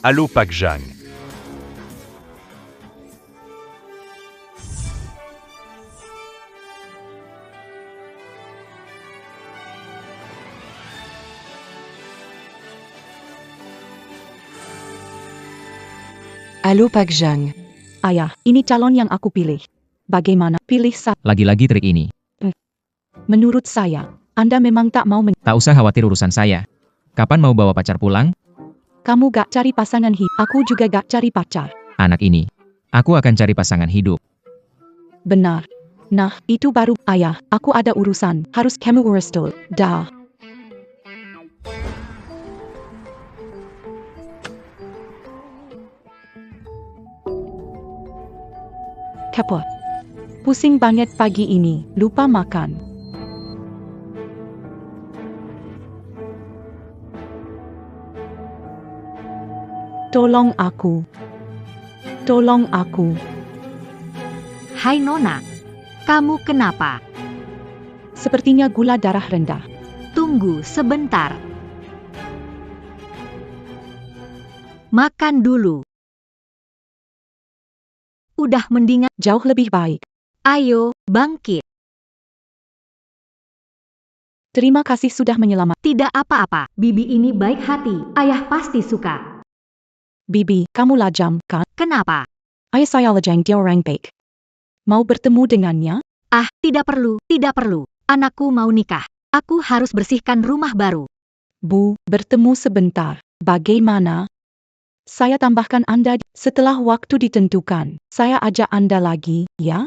Allô Pak Jang. Halo Pak Jang. Ayah, ini calon yang aku pilih. Bagaimana? Pilih saya. Lagi-lagi trik ini. Menurut saya, Anda memang tak mau Tak usah khawatir urusan saya. Kapan mau bawa pacar pulang? Kamu gak cari pasangan hidup. Aku juga gak cari pacar. Anak ini. Aku akan cari pasangan hidup. Benar. Nah, itu baru. Ayah, aku ada urusan. Harus kamu urus dulu. Dah. Kapot. Pusing banget pagi ini. Lupa makan. Tolong aku. Tolong aku. Hai Nona, kamu kenapa? Sepertinya gula darah rendah. Tunggu sebentar. Makan dulu. Udah mendingan, Jauh lebih baik. ayo, bangkit. Terima kasih sudah menyelamat. Tidak apa-apa, Bibi ini baik hati, ayah pasti suka. Bibi, kamu lajam, kan? Kenapa? Ayah saya lajang dia orang baik. Mau bertemu dengannya? Ah, tidak perlu, tidak perlu. Anakku mau nikah. Aku harus bersihkan rumah baru. Bu, bertemu sebentar. Bagaimana? Saya tambahkan Anda setelah waktu ditentukan. Saya ajak Anda lagi, ya?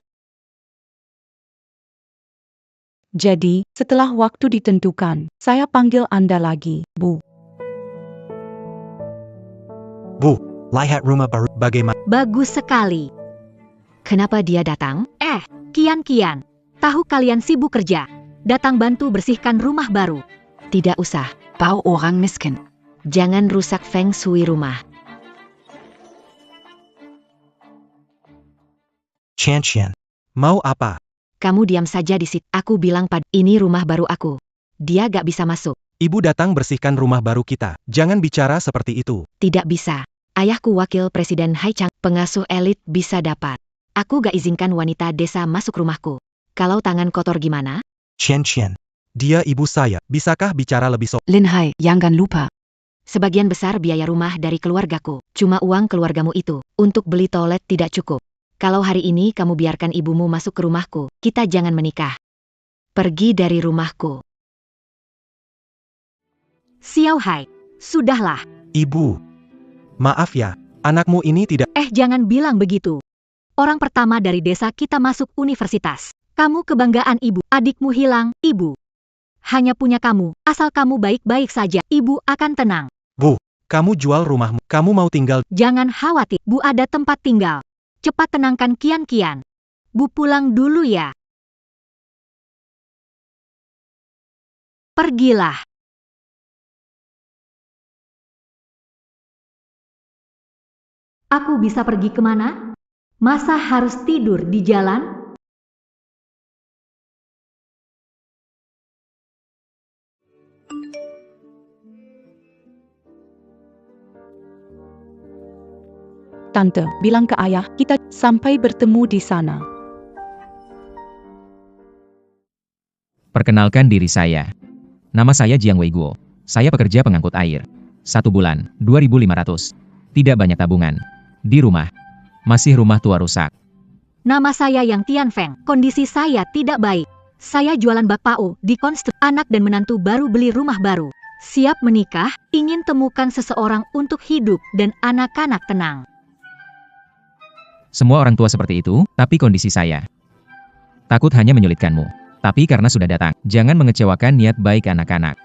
Jadi, setelah waktu ditentukan, saya panggil Anda lagi, Bu. Bu, lihat rumah baru bagaimana? Bagus sekali. Kenapa dia datang? Kian. Tahu kalian sibuk kerja. Datang bantu bersihkan rumah baru. Tidak usah, bau orang miskin. Jangan rusak feng shui rumah. Qian, mau apa? Kamu diam saja di situ. Aku bilang ini rumah baru aku. Dia gak bisa masuk. Ibu datang bersihkan rumah baru kita. Jangan bicara seperti itu. Tidak bisa. Ayahku wakil presiden Hai Chang, pengasuh elit bisa dapat. Aku gak izinkan wanita desa masuk rumahku. Kalau tangan kotor gimana? Qian, dia ibu saya. Bisakah bicara lebih Lin Hai, jangan lupa. Sebagian besar biaya rumah dari keluargaku. Cuma uang keluargamu itu, untuk beli toilet tidak cukup. Kalau hari ini kamu biarkan ibumu masuk ke rumahku, kita jangan menikah. Pergi dari rumahku. Xiao Hai, sudahlah. Ibu, maaf ya, anakmu ini tidak... Jangan bilang begitu. Orang pertama dari desa kita masuk universitas. Kamu kebanggaan ibu. Adikmu hilang, ibu. Hanya punya kamu, asal kamu baik-baik saja, ibu akan tenang. Bu, kamu jual rumahmu. Kamu mau tinggal... Jangan khawatir, Bu ada tempat tinggal. Cepat tenangkan Kian. Bu pulang dulu ya. Pergilah. Aku bisa pergi kemana? Masa harus tidur di jalan? Tante, bilang ke ayah, kita sampai bertemu di sana. Perkenalkan diri saya. Nama saya Jiang Weiguo. Saya pekerja pengangkut air. 1 bulan, 2.500. Tidak banyak tabungan. Di rumah. Masih rumah tua rusak. Nama saya Yang Tianfeng. Kondisi saya tidak baik. Saya jualan bakpao di konstruksi. Anak dan menantu baru beli rumah baru. Siap menikah, ingin temukan seseorang untuk hidup dan anak-anak tenang. Semua orang tua seperti itu, tapi kondisi saya. Takut hanya menyulitkanmu. Tapi karena sudah datang, jangan mengecewakan niat baik anak-anak.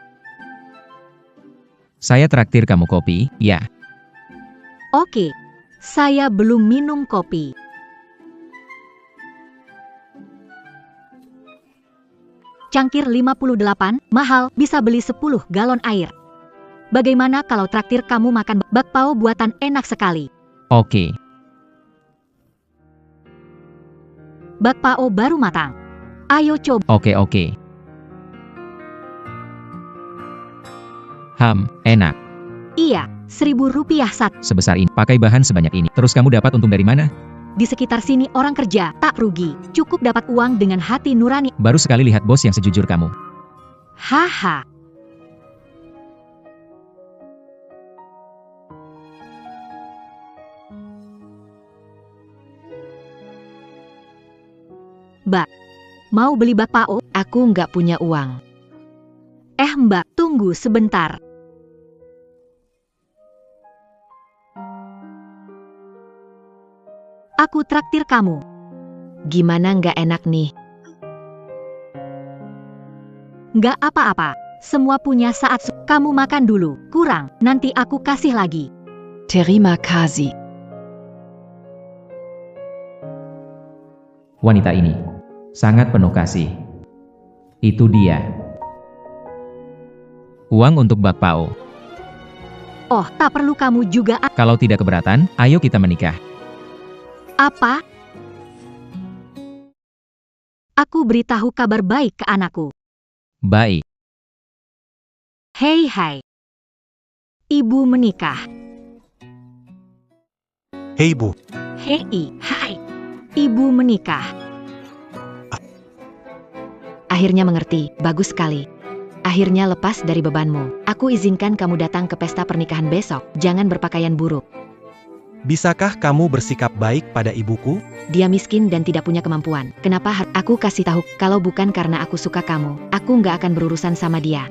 Saya traktir kamu kopi, ya. Oke, saya belum minum kopi. Cangkir 58, mahal, bisa beli 10 galon air. Bagaimana kalau traktir kamu makan bakpao buatan enak sekali? Oke. Bakpao baru matang. Ayo coba. Oke. Iya, Rp1.000 satu. Sebesar ini, pakai bahan sebanyak ini. Terus kamu dapat untung dari mana? Di sekitar sini orang kerja, tak rugi. Cukup dapat uang dengan hati nurani. Baru sekali lihat bos yang sejujur kamu. Haha. Mbak, mau beli bakpao? Aku nggak punya uang. Mbak, tunggu sebentar. Aku traktir kamu. Gimana nggak enak nih? Nggak apa-apa. Semua punya saat. Kamu makan dulu. Kurang, nanti aku kasih lagi. Terima kasih. Wanita ini sangat penuh kasih. Itu dia. Uang untuk bakpao. Oh, tak perlu kamu juga. Kalau tidak keberatan, ayo kita menikah. Apa? Aku beritahu kabar baik ke anakku. Baik. Hei hai. Ibu menikah. Hei Bu, Hei hai. Ibu menikah. Akhirnya mengerti, bagus sekali. Akhirnya lepas dari bebanmu. Aku izinkan kamu datang ke pesta pernikahan besok. Jangan berpakaian buruk. bisakah kamu bersikap baik pada ibuku? Dia miskin dan tidak punya kemampuan. Kenapa aku kasih tahu? Kalau bukan karena aku suka kamu, aku nggak akan berurusan sama dia.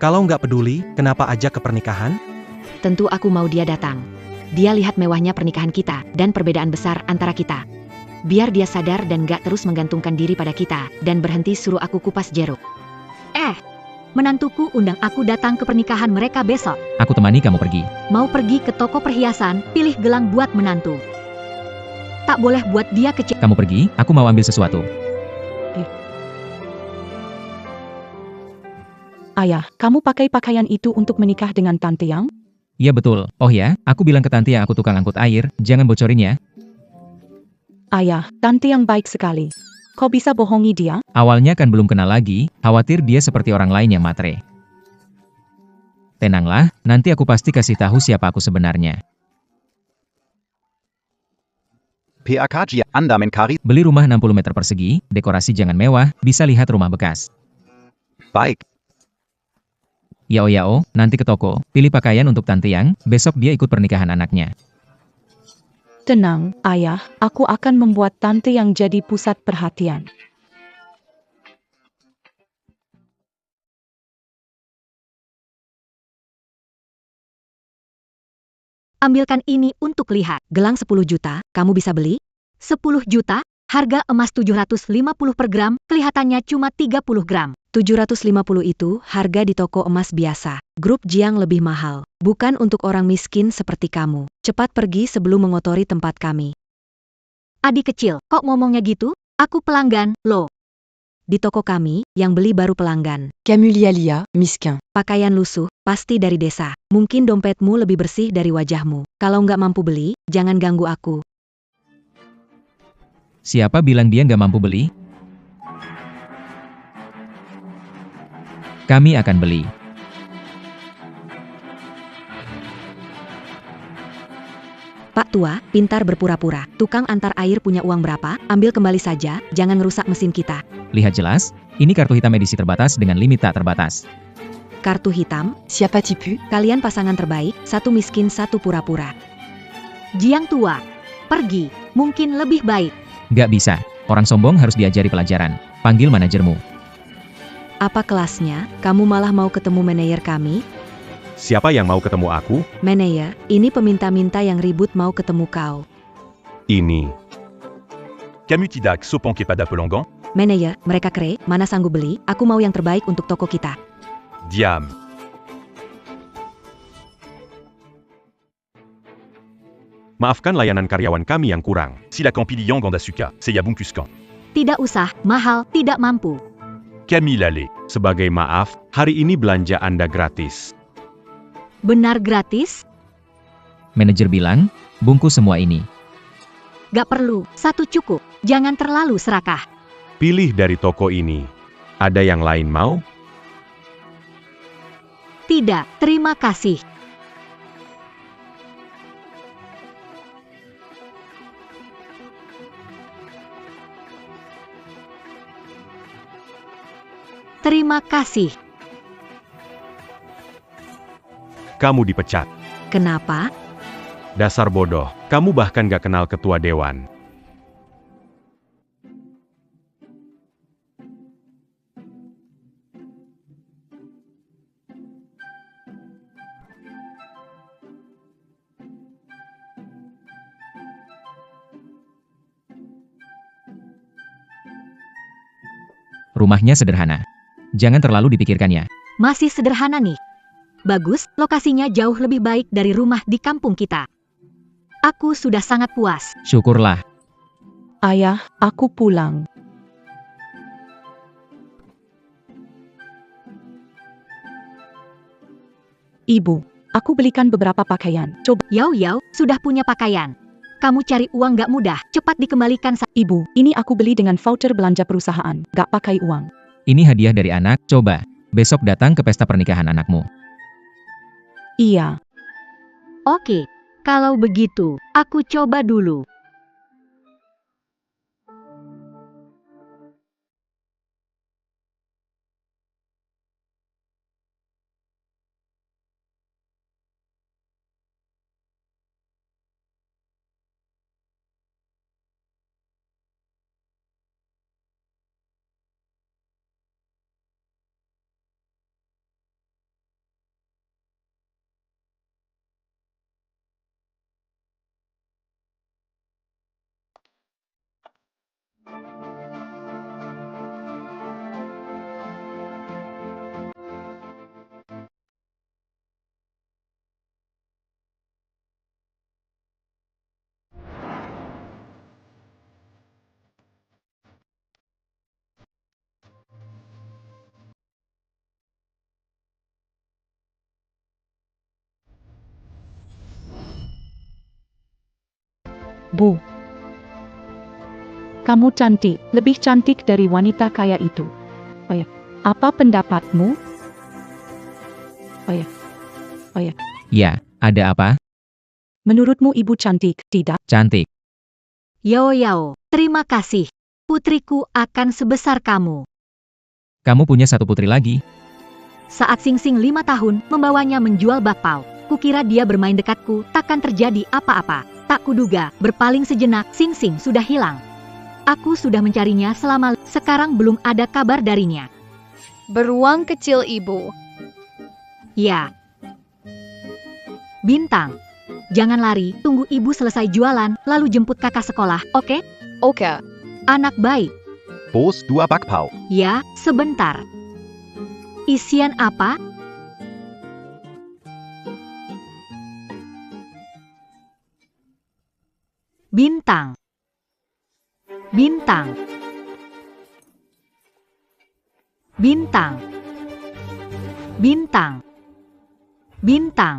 Kalau nggak peduli, kenapa ajak ke pernikahan? Tentu aku mau dia datang. Dia lihat mewahnya pernikahan kita dan perbedaan besar antara kita. Biar dia sadar dan gak terus menggantungkan diri pada kita dan berhenti suruh aku kupas jeruk. Menantuku undang aku datang ke pernikahan mereka besok. Aku temani kamu pergi. Mau pergi ke toko perhiasan, pilih gelang buat menantu. Tak boleh buat dia kecewa. Kamu pergi, aku mau ambil sesuatu. Ayah, kamu pakai pakaian itu untuk menikah dengan Tante Yang? Iya betul. Oh ya, aku bilang ke tante yang aku tukang angkut air, jangan bocorin ya. Ayah, Tante Yang baik sekali. Kok bisa bohongi dia? Awalnya kan belum kenal lagi, khawatir dia seperti orang lain yang matre. Tenanglah, nanti aku pasti kasih tahu siapa aku sebenarnya. PAKG Anda mencari. Beli rumah 60 meter persegi, dekorasi jangan mewah, bisa lihat rumah bekas. Baik. Yao, nanti ke toko, pilih pakaian untuk tante yang, besok dia ikut pernikahan anaknya. Tenang, Ayah, aku akan membuat Tante Yang jadi pusat perhatian. Ambilkan ini untuk lihat. Gelang 10 juta, kamu bisa beli? 10 juta? Harga emas 750 per gram, kelihatannya cuma 30 gram. 750 itu harga di toko emas biasa. Grup Jiang lebih mahal. Bukan untuk orang miskin seperti kamu. Cepat pergi sebelum mengotori tempat kami. Adik kecil, kok ngomongnya gitu? Aku pelanggan, loh. Di toko kami, yang beli baru pelanggan. Camulialia, miskin. Pakaian lusuh, pasti dari desa. Mungkin dompetmu lebih bersih dari wajahmu. Kalau nggak mampu beli, jangan ganggu aku. Siapa bilang dia nggak mampu beli? Kami akan beli. Pak tua, pintar berpura-pura. Tukang antar air punya uang berapa? Ambil kembali saja, jangan merusak mesin kita. Lihat jelas, ini kartu hitam edisi terbatas dengan limit tak terbatas. Kartu hitam, Siapa tipu? kalian pasangan terbaik, satu miskin satu pura-pura. Jiang tua, pergi, mungkin lebih baik. Nggak bisa, orang sombong harus diajari pelajaran. Panggil manajermu. Apa kelasnya? Kamu malah mau ketemu manajer kami? Siapa yang mau ketemu aku? Manajer, ini peminta-minta yang ribut mau ketemu kau. Ini. Camutidac Sopon Kepada Pelongan, Manajer, mereka kere, mana sanggup beli? Aku mau yang terbaik untuk toko kita. Diam. Maafkan layanan karyawan kami yang kurang. Silakan Pilion Gandasuka, Seyabungkuskan. Tidak usah, mahal, tidak mampu. Camille Allé. Sebagai maaf, hari ini belanja Anda gratis. Benar gratis? Manajer bilang, bungkus semua ini. Gak perlu, satu cukup. Jangan terlalu serakah. Pilih dari toko ini. Ada yang lain mau? Tidak, terima kasih. Terima kasih. Kamu dipecat. Kenapa? Dasar bodoh, kamu bahkan gak kenal ketua dewan. Rumahnya sederhana. Jangan terlalu dipikirkannya. Masih sederhana nih. Bagus, lokasinya jauh lebih baik dari rumah di kampung kita. Aku sudah sangat puas. Syukurlah. Ayah, aku pulang. Ibu, aku belikan beberapa pakaian. Coba. Yao Yao, sudah punya pakaian. Kamu cari uang gak mudah, cepat dikembalikan. Ibu, ini aku beli dengan voucher belanja perusahaan, gak pakai uang. Ini hadiah dari anak, coba. Besok datang ke pesta pernikahan anakmu. Iya. Oke, kalau begitu, aku coba dulu. Bu. Kamu cantik, lebih cantik dari wanita kaya itu. Oh ya, apa pendapatmu? Oh ya, Ya, ada apa? menurutmu ibu cantik, tidak? Cantik. Yao Yao, terima kasih. Putriku akan sebesar kamu. Kamu punya satu putri lagi? Saat Sing Sing 5 tahun, membawanya menjual bakpao. Kukira dia bermain dekatku, takkan terjadi apa-apa. Tak kuduga, berpaling sejenak, Sing Sing sudah hilang. Aku sudah mencarinya selama, sekarang belum ada kabar darinya. Beruang kecil ibu. Ya. Bintang. Jangan lari, tunggu ibu selesai jualan, lalu jemput kakak sekolah, oke? Oke. Anak baik. Bos 2 Bakpao. Ya, sebentar. Isian apa? Bintang. Bintang. Bintang. Bintang. Bintang.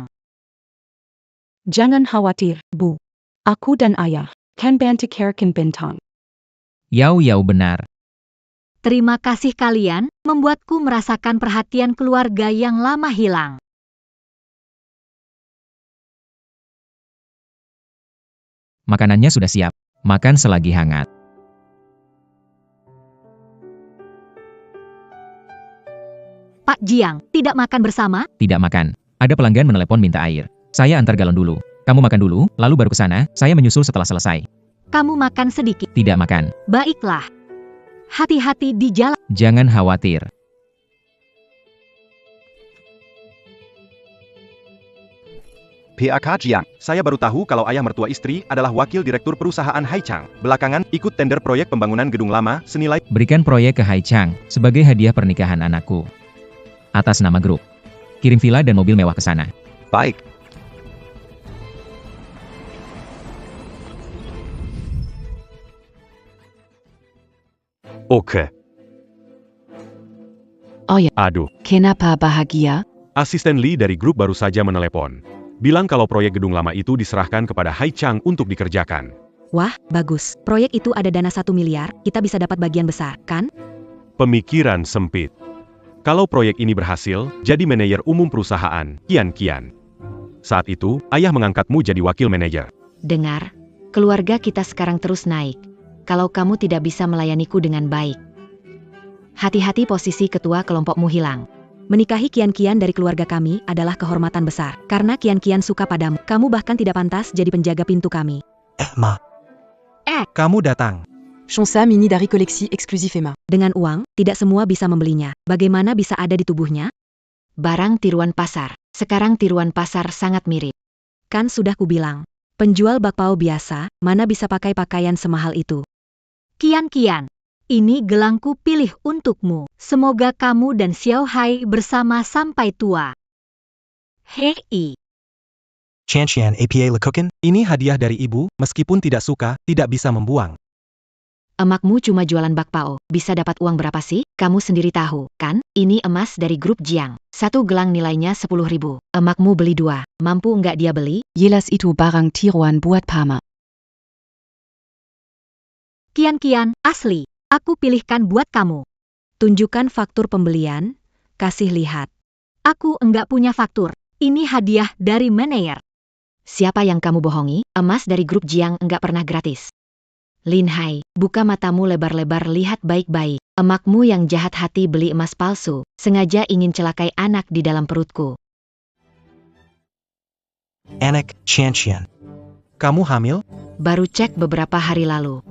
Jangan khawatir, Bu. Aku dan ayah kan bantu carekan Bintang. Yao Yao benar. Terima kasih kalian, membuatku merasakan perhatian keluarga yang lama hilang. Makanannya sudah siap. Makan selagi hangat. Pak Jiang, tidak makan bersama? Tidak makan. Ada pelanggan menelepon minta air. Saya antar galon dulu. Kamu makan dulu, lalu baru ke sana. Saya menyusul setelah selesai. Kamu makan sedikit. Tidak makan. Baiklah. Hati-hati di jalan. Jangan khawatir. PAK Jiang. Saya baru tahu kalau ayah mertua istri adalah wakil direktur perusahaan Haichang. Belakangan, ikut tender proyek pembangunan gedung lama senilai Berikan proyek ke Haichang sebagai hadiah pernikahan anakku. Atas nama grup. Kirim villa dan mobil mewah ke sana. Baik. Oke. Oh ya, Aduh, kenapa bahagia? asisten Lee dari grup baru saja menelepon. Bilang kalau proyek gedung lama itu diserahkan kepada Haichang untuk dikerjakan. Wah, bagus. Proyek itu ada dana 1 miliar, kita bisa dapat bagian besar, kan? Pemikiran sempit. Kalau proyek ini berhasil, jadi manajer umum perusahaan, kian-kian. Saat itu, ayah mengangkatmu jadi wakil manajer. Dengar, keluarga kita sekarang terus naik. Kalau kamu tidak bisa melayaniku dengan baik, Hati-hati posisi ketua kelompokmu hilang. Menikahi Kian-Kian dari keluarga kami adalah kehormatan besar. Karena Kian-Kian suka padamu, kamu bahkan tidak pantas jadi penjaga pintu kami. Ma. Kamu datang. Chonsa mini dari koleksi eksklusif Emma. Dengan uang, tidak semua bisa membelinya. Bagaimana bisa ada di tubuhnya? Barang tiruan pasar. Sekarang tiruan pasar sangat mirip. Kan sudah kubilang. Penjual bakpao biasa, mana bisa pakai pakaian semahal itu? Kian-Kian, ini gelangku pilih untukmu. Semoga kamu dan Xiao Hai bersama sampai tua. Hei. Qian APA lekukan. Ini hadiah dari ibu, meskipun tidak suka, tidak bisa membuang. Emakmu cuma jualan bakpao, bisa dapat uang berapa sih? Kamu sendiri tahu, kan? Ini emas dari grup Jiang. 1 gelang nilainya 10.000. Emakmu beli 2. Mampu nggak dia beli? Jelas itu barang tiruan buat Pama. Kian-Kian, asli. Aku pilihkan buat kamu. Tunjukkan faktur pembelian, kasih lihat. Aku enggak punya faktur. Ini hadiah dari manajer. Siapa yang kamu bohongi? Emas dari grup Jiang enggak pernah gratis. Lin Hai, buka matamu lebar-lebar, lihat baik-baik. Emakmu yang jahat hati beli emas palsu, sengaja ingin celakai anak di dalam perutku. Anak, Qian. Kamu hamil? Baru cek beberapa hari lalu.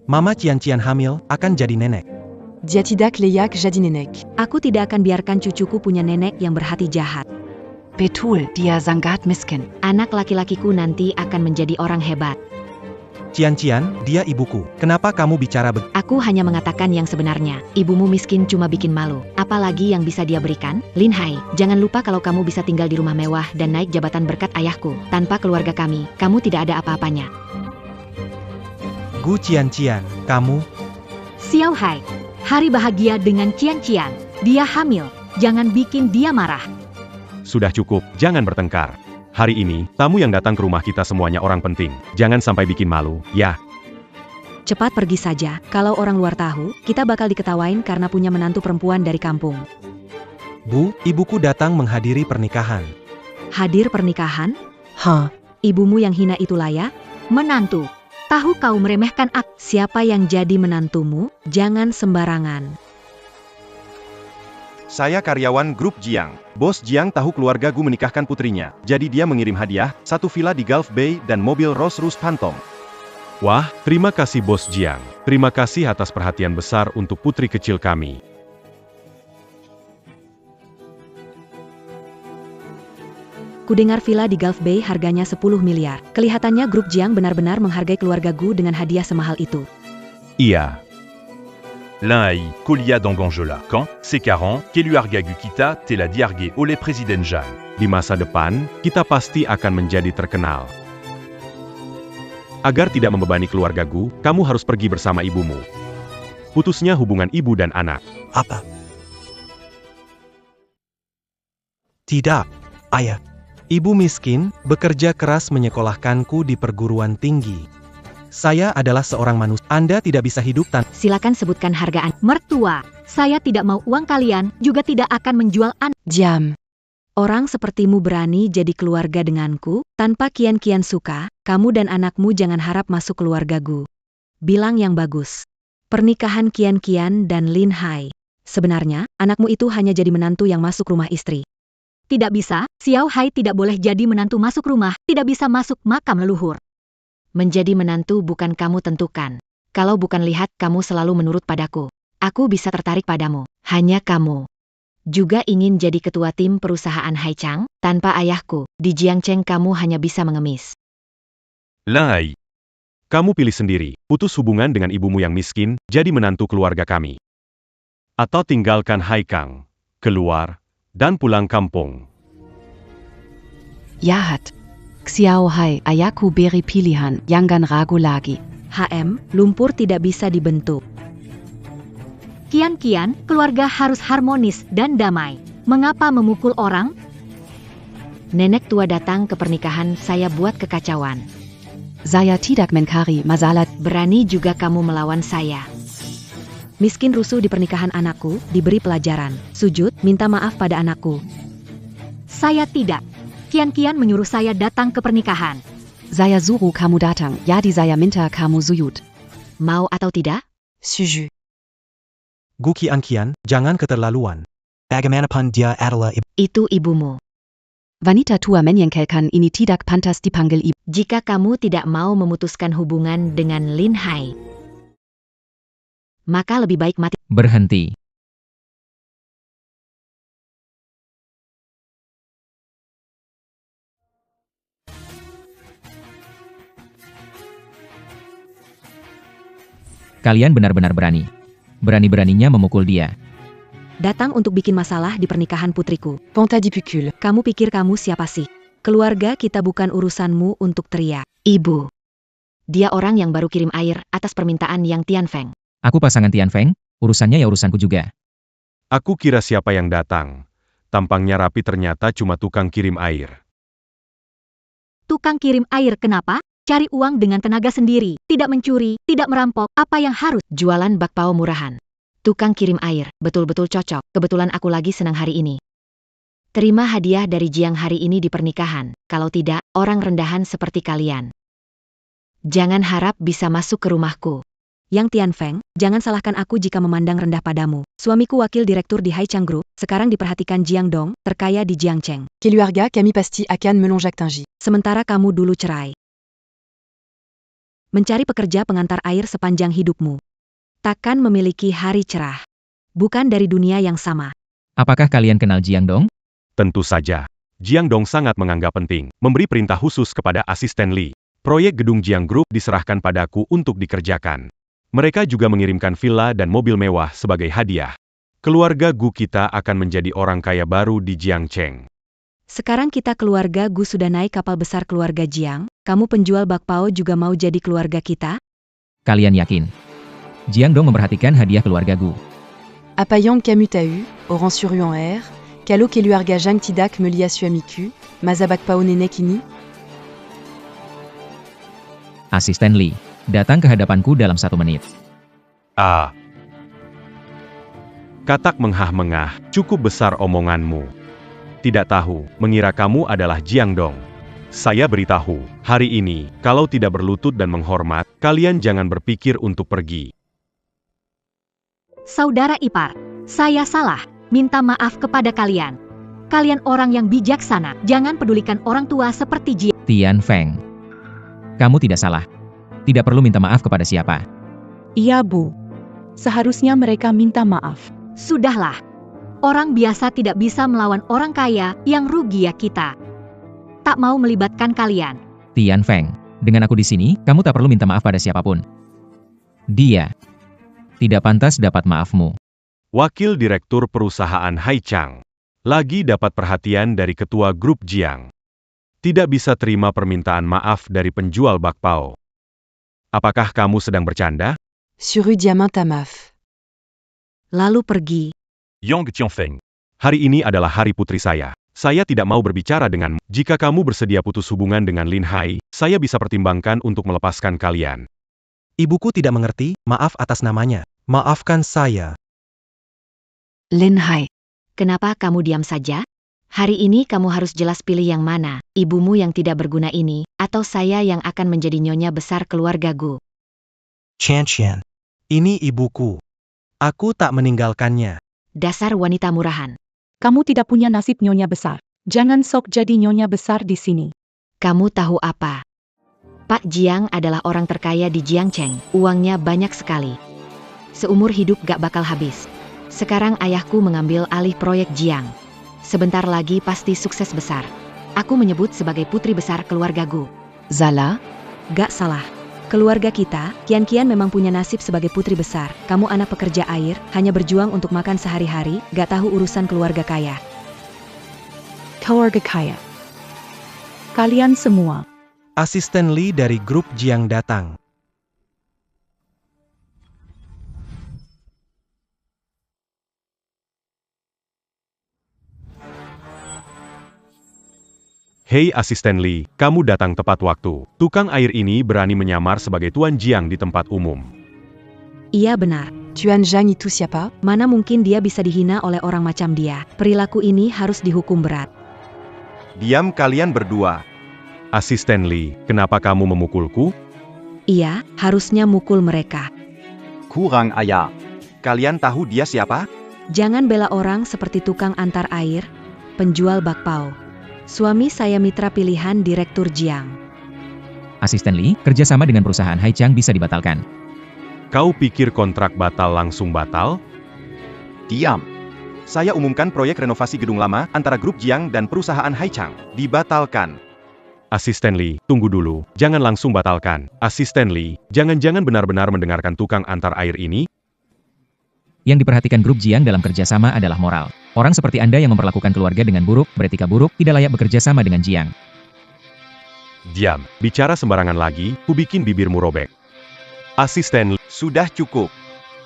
Mama Qian hamil, akan jadi nenek. Dia tidak layak jadi nenek. Aku tidak akan biarkan cucuku punya nenek yang berhati jahat. Betul, dia sangat miskin. Anak laki-lakiku nanti akan menjadi orang hebat. Qian, dia ibuku. Kenapa kamu bicara Aku hanya mengatakan yang sebenarnya. Ibumu miskin cuma bikin malu. Apalagi yang bisa dia berikan? Lin Hai, jangan lupa kalau kamu bisa tinggal di rumah mewah dan naik jabatan berkat ayahku. Tanpa keluarga kami, kamu tidak ada apa-apanya. Gu Qian, kamu? Xiao Hai, hari bahagia dengan Qian-Qian. Dia hamil. Jangan bikin dia marah. Sudah cukup, jangan bertengkar. Hari ini, tamu yang datang ke rumah kita semuanya orang penting. Jangan sampai bikin malu, ya. Cepat pergi saja, kalau orang luar tahu, kita bakal diketawain karena punya menantu perempuan dari kampung. Bu, ibuku datang menghadiri pernikahan. Hadir pernikahan? Hah? Ibumu yang hina itu layak? Menantu, tahu kau meremehkan aku. Siapa yang jadi menantumu? Jangan sembarangan. Saya karyawan grup Jiang. Bos Jiang tahu keluarga Gu menikahkan putrinya. Jadi dia mengirim hadiah, 1 villa di Gulf Bay dan mobil Rolls-Royce Phantom. Wah, terima kasih Bos Jiang. Terima kasih atas perhatian besar untuk putri kecil kami. Kudengar villa di Gulf Bay harganya 10 miliar. Kelihatannya grup Jiang benar-benar menghargai keluarga Gu dengan hadiah semahal itu. Iya. L'un Hai, Kolia d'Anganjola. Quand, Sekaran, Keluarga Gu kita, Tela Diarge Oleh Presiden Jan. Di masa depan, kita pasti akan menjadi terkenal. Agar tidak membebani keluarga Gu, kamu harus pergi bersama ibumu. Putusnya hubungan ibu dan anak. Apa? Tidak, ayah. Ibu miskin, bekerja keras menyekolahkanku di perguruan tinggi. Saya adalah seorang manusia. Anda tidak bisa hidup tanpa... Silakan sebutkan hargaan. Mertua, saya tidak mau uang kalian, juga tidak akan menjual anak. Jam. Orang sepertimu berani jadi keluarga denganku, tanpa Kian-Kian suka, kamu dan anakmu jangan harap masuk keluarga Gu. Bilang yang bagus. Pernikahan Kian-Kian dan Lin Hai. Sebenarnya, anakmu itu hanya jadi menantu yang masuk rumah istri. Tidak bisa, Xiao Hai tidak boleh jadi menantu masuk rumah, tidak bisa masuk makam leluhur. Menjadi menantu bukan kamu tentukan. Kalau bukan lihat kamu selalu menurut padaku. Aku bisa tertarik padamu. Hanya kamu. Juga ingin jadi ketua tim perusahaan Haichang? Tanpa ayahku, di Jiangcheng kamu hanya bisa mengemis. L'un Hai. Kamu pilih sendiri, putus hubungan dengan ibumu yang miskin, jadi menantu keluarga kami. Atau tinggalkan Haikang, keluar, dan pulang kampung. Jahat. Xiao Hai, ayahku beri pilihan, jangan ragu lagi. HM, lumpur tidak bisa dibentuk. Kian-Kian, keluarga harus harmonis dan damai. Mengapa memukul orang? Nenek tua datang ke pernikahan saya buat kekacauan. Saya tidak mencari masalah. Berani juga kamu melawan saya. Miskin rusuh di pernikahan anakku, diberi pelajaran. Sujud, minta maaf pada anakku. Saya tidak. Kian-Kian menyuruh saya datang ke pernikahan. Saya suruh kamu datang, jadi saya minta kamu sujud. Mau atau tidak? Suju. Gu Qianqian, jangan keterlaluan. Bagaimana dia adalah Itu ibumu. Wanita tua menyengkelkan ini tidak pantas dipanggil ibu. Jika kamu tidak mau memutuskan hubungan dengan Lin Hai, maka lebih baik mati. Berhenti. Kalian benar-benar berani. Berani-beraninya memukul dia. Datang untuk bikin masalah di pernikahan putriku. Pontadipicule. Kamu pikir kamu siapa sih? Keluarga kita bukan urusanmu untuk teriak. Ibu. Dia orang yang baru kirim air atas permintaan Yang Tianfeng. Aku pasangan Tianfeng, urusannya ya urusanku juga. Aku kira siapa yang datang. Tampangnya rapi ternyata cuma tukang kirim air. Tukang kirim air kenapa? Cari uang dengan tenaga sendiri, tidak mencuri, tidak merampok, apa yang harus? Jualan bakpao murahan. Tukang kirim air, betul-betul cocok. Kebetulan aku lagi senang hari ini. Terima hadiah dari Jiang hari ini di pernikahan. Kalau tidak, orang rendahan seperti kalian. Jangan harap bisa masuk ke rumahku. Yang Tianfeng, jangan salahkan aku jika memandang rendah padamu. Suamiku wakil direktur di Haichang Group, sekarang diperhatikan Jiang Dong, terkaya di Jiangcheng. Keluarga kami pasti akan melonjak tinggi. Sementara kamu dulu cerai. Mencari pekerja pengantar air sepanjang hidupmu. Takkan memiliki hari cerah. Bukan dari dunia yang sama. Apakah kalian kenal Jiang Dong? Tentu saja. Jiang Dong sangat menganggap penting, memberi perintah khusus kepada asisten Li. Proyek gedung Jiang Group diserahkan padaku untuk dikerjakan. Mereka juga mengirimkan villa dan mobil mewah sebagai hadiah. Keluarga Gu kita akan menjadi orang kaya baru di Jiangcheng. Sekarang kita keluarga Gu sudah naik kapal besar keluarga Jiang, kamu penjual bakpao juga mau jadi keluarga kita? Kalian yakin? Jiang Dong memperhatikan hadiah keluarga Gu. Apa yang kamu tahu, orang suryon air, kalau keluarga Zhang tidak melia suamiku, mazabak pao nenek ini? Asisten Li, datang ke hadapanku dalam 1 menit. Katak menghah-mengah, cukup besar omonganmu. Tidak tahu, mengira kamu adalah Jiang Dong. Saya beritahu, hari ini, kalau tidak berlutut dan menghormat, kalian jangan berpikir untuk pergi. Saudara ipar, saya salah, minta maaf kepada kalian. Kalian orang yang bijaksana, jangan pedulikan orang tua seperti Jiang. Tianfeng. Kamu tidak salah. Tidak perlu minta maaf kepada siapa. Iya Bu. Seharusnya mereka minta maaf. Sudahlah. Orang biasa tidak bisa melawan orang kaya, yang rugi ya kita. Tak mau melibatkan kalian. Tianfeng, dengan aku di sini, kamu tak perlu minta maaf pada siapapun. Dia tidak pantas dapat maafmu. Wakil Direktur Perusahaan Haichang lagi dapat perhatian dari Ketua Grup Jiang. Tidak bisa terima permintaan maaf dari penjual bakpao. Apakah kamu sedang bercanda? Suru diamant maaf. Lalu pergi. Yang Tianfeng. Hari ini adalah hari putri saya. Saya tidak mau berbicara denganmu. Jika kamu bersedia putus hubungan dengan Lin Hai, saya bisa pertimbangkan untuk melepaskan kalian. Ibuku tidak mengerti, maaf atas namanya. Maafkan saya. Lin Hai. Kenapa kamu diam saja? Hari ini kamu harus jelas pilih yang mana, ibumu yang tidak berguna ini, atau saya yang akan menjadi nyonya besar keluarga Gu. Qian. Ini ibuku. Aku tak meninggalkannya. Dasar wanita murahan. Kamu tidak punya nasib nyonya besar. Jangan sok jadi nyonya besar di sini. Kamu tahu apa? Pak Jiang adalah orang terkaya di Jiangcheng. Uangnya banyak sekali. Seumur hidup gak bakal habis. Sekarang ayahku mengambil alih proyek Jiang. Sebentar lagi pasti sukses besar. Aku menyebut sebagai putri besar keluarga Gu. Zala? Gak salah. Keluarga kita, Qian memang punya nasib sebagai putri besar. Kamu anak pekerja air, hanya berjuang untuk makan sehari-hari, gak tahu urusan keluarga kaya. Keluarga kaya. Kalian semua. Asisten Li dari grup Jiang datang. Hei asisten Li, kamu datang tepat waktu. Tukang air ini berani menyamar sebagai Tuan Jiang di tempat umum. Iya benar. Tuan Zhang itu siapa? Mana mungkin dia bisa dihina oleh orang macam dia. Perilaku ini harus dihukum berat. Diam kalian berdua. Asisten Li, kenapa kamu memukulku? Iya, harusnya mukul mereka. kurang ajar. Kalian tahu dia siapa? Jangan bela orang seperti tukang antar air, penjual bakpao. Suami saya mitra pilihan Direktur Jiang. Asisten Lee, kerjasama dengan perusahaan Haichang bisa dibatalkan. Kau pikir kontrak batal langsung batal? Diam. Saya umumkan proyek renovasi gedung lama antara grup Jiang dan perusahaan Haichang. Dibatalkan. Asisten Lee, tunggu dulu. Jangan langsung batalkan. Asisten Lee, jangan-jangan benar-benar mendengarkan tukang antar air ini? Yang diperhatikan grup Jiang dalam kerjasama adalah moral. Orang seperti Anda yang memperlakukan keluarga dengan buruk, beretika buruk, tidak layak bekerja sama dengan Jiang. Diam. Bicara sembarangan lagi, ku bikin bibirmu robek. Asisten Lee, Sudah cukup.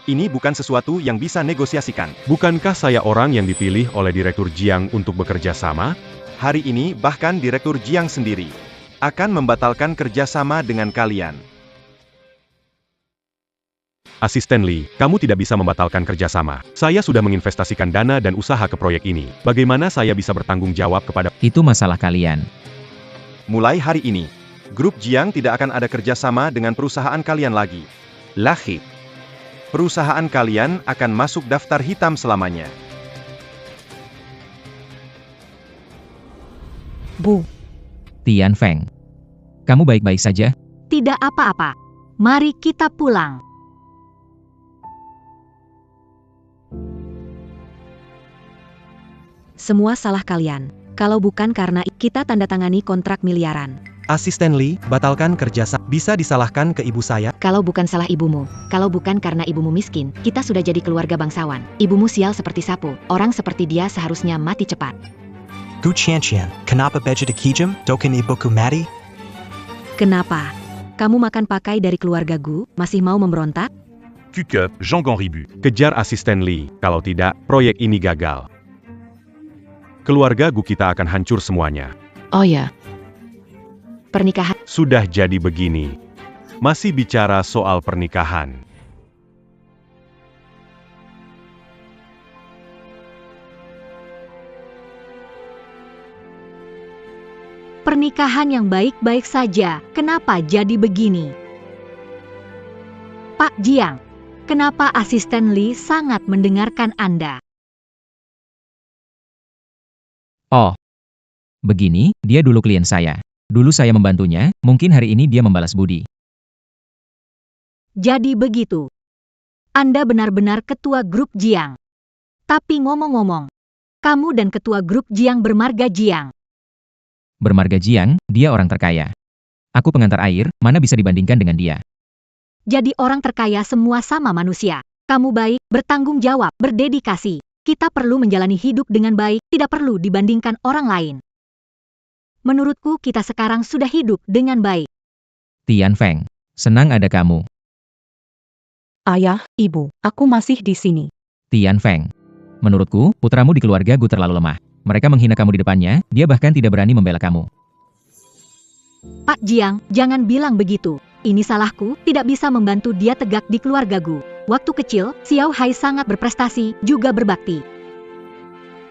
Ini bukan sesuatu yang bisa negosiasikan. bukankah saya orang yang dipilih oleh Direktur Jiang untuk bekerja sama? Hari ini bahkan Direktur Jiang sendiri akan membatalkan kerjasama dengan kalian. Asisten Lee, kamu tidak bisa membatalkan kerjasama. Saya sudah menginvestasikan dana dan usaha ke proyek ini. Bagaimana saya bisa bertanggung jawab kepada... Itu masalah kalian. Mulai hari ini, grup Jiang tidak akan ada kerjasama dengan perusahaan kalian lagi. Lahir. Perusahaan kalian akan masuk daftar hitam selamanya. Bu, Tian Feng. Kamu baik-baik saja? Tidak apa-apa. Mari kita pulang. Semua salah kalian. Kalau bukan karena kita tanda tangani kontrak miliaran. Asisten Lee, batalkan kerjasama. Bisa disalahkan ke ibu saya? Kalau bukan salah ibumu, kalau bukan karena ibumu miskin, kita sudah jadi keluarga bangsawan. Ibumu sial seperti sapu. Orang seperti dia seharusnya mati cepat. Gu Qianqian, kenapa baju dikijem, doken ibuku mati? Kenapa? Kamu makan pakai dari keluarga Gu, masih mau memberontak? Cukup, Jean Ribu. Kejar Asisten Lee, kalau tidak, proyek ini gagal. Keluarga Gu kita akan hancur semuanya. Oh ya, Pernikahan. Sudah jadi begini. Masih bicara soal pernikahan. Pernikahan yang baik-baik saja, kenapa jadi begini? Pak Jiang, kenapa asisten Lee sangat mendengarkan Anda? Oh. Begini, dia dulu klien saya. Dulu saya membantunya, mungkin hari ini dia membalas budi. Jadi begitu. Anda benar-benar ketua grup Jiang. Tapi ngomong-ngomong, kamu dan ketua grup Jiang bermarga Jiang. Bermarga Jiang, dia orang terkaya. Aku pengantar air, mana bisa dibandingkan dengan dia. Jadi orang terkaya semua sama manusia. Kamu baik, bertanggung jawab, berdedikasi. Kita perlu menjalani hidup dengan baik, tidak perlu dibandingkan orang lain. Menurutku kita sekarang sudah hidup dengan baik. Tian Feng, senang ada kamu. ayah, ibu, aku masih di sini. Tian Feng. Menurutku, putramu di keluarga Gu terlalu lemah. Mereka menghina kamu di depannya, dia bahkan tidak berani membela kamu. Pak Jiang, jangan bilang begitu. Ini salahku, tidak bisa membantu dia tegak di keluarga Gu. Waktu kecil, Xiao Hai sangat berprestasi, juga berbakti.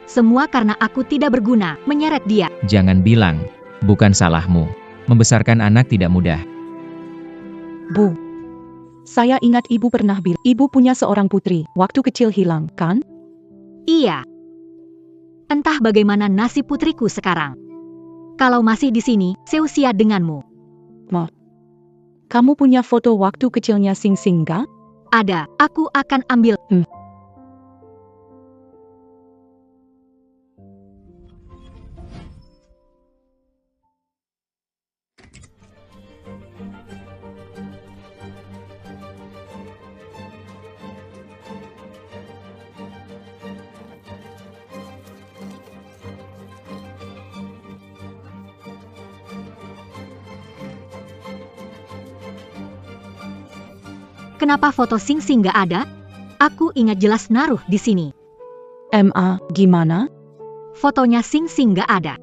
Semua karena aku tidak berguna, menyeret dia. Jangan bilang, bukan salahmu. Membesarkan anak tidak mudah. Bu, saya ingat ibu pernah bilang, ibu punya seorang putri, waktu kecil hilang, kan? Iya. Entah bagaimana nasib putriku sekarang. Kalau masih di sini, seusia denganmu. Kamu punya foto waktu kecilnya Sing Sing gak? Ada, aku akan ambil. Kenapa foto Sing Sing gak ada? Aku ingat jelas naruh di sini. Gimana? Fotonya Sing Sing gak ada.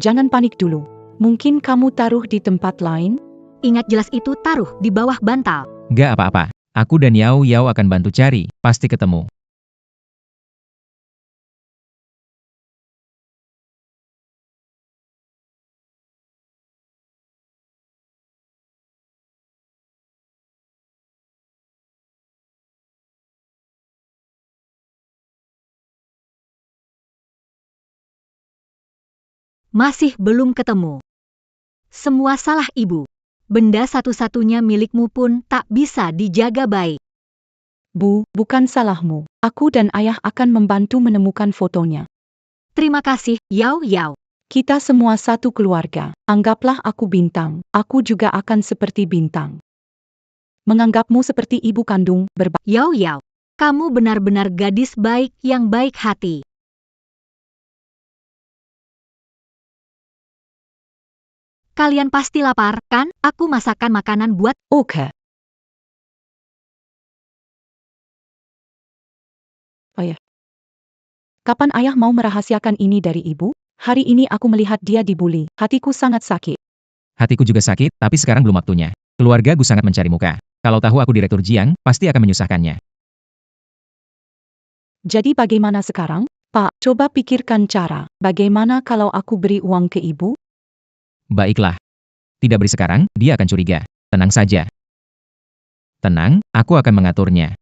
Jangan panik dulu. Mungkin kamu taruh di tempat lain? Ingat jelas itu taruh di bawah bantal. Gak apa-apa. Aku dan Yao Yao akan bantu cari, pasti ketemu. Masih belum ketemu. Semua salah ibu. Benda satu-satunya milikmu pun tak bisa dijaga baik. Bu, bukan salahmu. Aku dan ayah akan membantu menemukan fotonya. Terima kasih, Yao Yao. Kita semua satu keluarga. Anggaplah aku bintang. Aku juga akan seperti bintang. Menganggapmu seperti ibu kandung, Yao Yao, kamu benar-benar gadis baik yang baik hati. Kalian pasti lapar, kan? Aku masakkan makanan buat... Oke. Ayah. Kapan ayah mau merahasiakan ini dari ibu? Hari ini aku melihat dia dibully. Hatiku sangat sakit. Hatiku juga sakit, tapi sekarang belum waktunya. Keluarga Gu sangat mencari muka. Kalau tahu aku Direktur Jiang, pasti akan menyusahkannya. Jadi bagaimana sekarang? Pak, coba pikirkan cara. Bagaimana kalau aku beri uang ke ibu? Baiklah. Tidak beri sekarang, dia akan curiga. Tenang saja. Tenang, aku akan mengaturnya.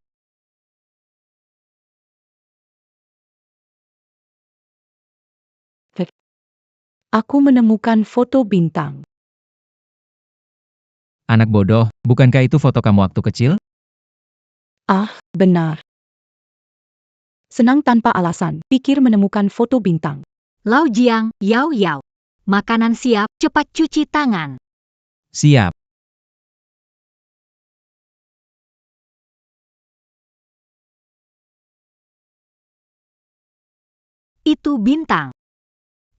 Aku menemukan foto bintang. Anak bodoh, bukankah itu foto kamu waktu kecil? Ah, benar. Senang tanpa alasan, pikir menemukan foto bintang. Lao Jiang, Yao Yao. Makanan siap, cepat cuci tangan. Siap. Itu bintang.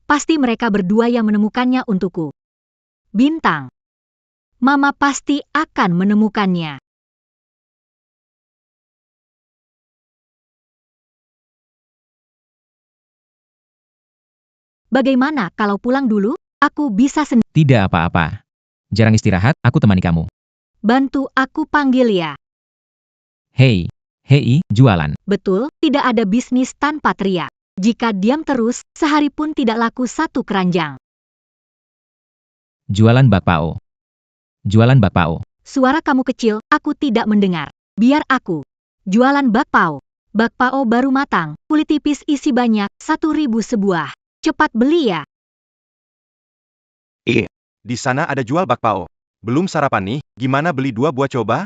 Pasti mereka berdua yang menemukannya untukku. Bintang. Mama pasti akan menemukannya. Bagaimana kalau pulang dulu? Aku bisa sendiri. Tidak apa-apa. Jarang istirahat, aku temani kamu. Bantu aku panggil ya. Hei, jualan. Betul, tidak ada bisnis tanpa teriak. Jika diam terus, sehari pun tidak laku satu keranjang. Jualan bakpao. Jualan bakpao. Suara kamu kecil, aku tidak mendengar. Biar aku. Jualan bakpao. Bakpao baru matang, kulit tipis isi banyak, 1.000 sebuah. Cepat beli ya. Di sana ada jual bakpao. Belum sarapan nih, gimana beli 2 buah coba?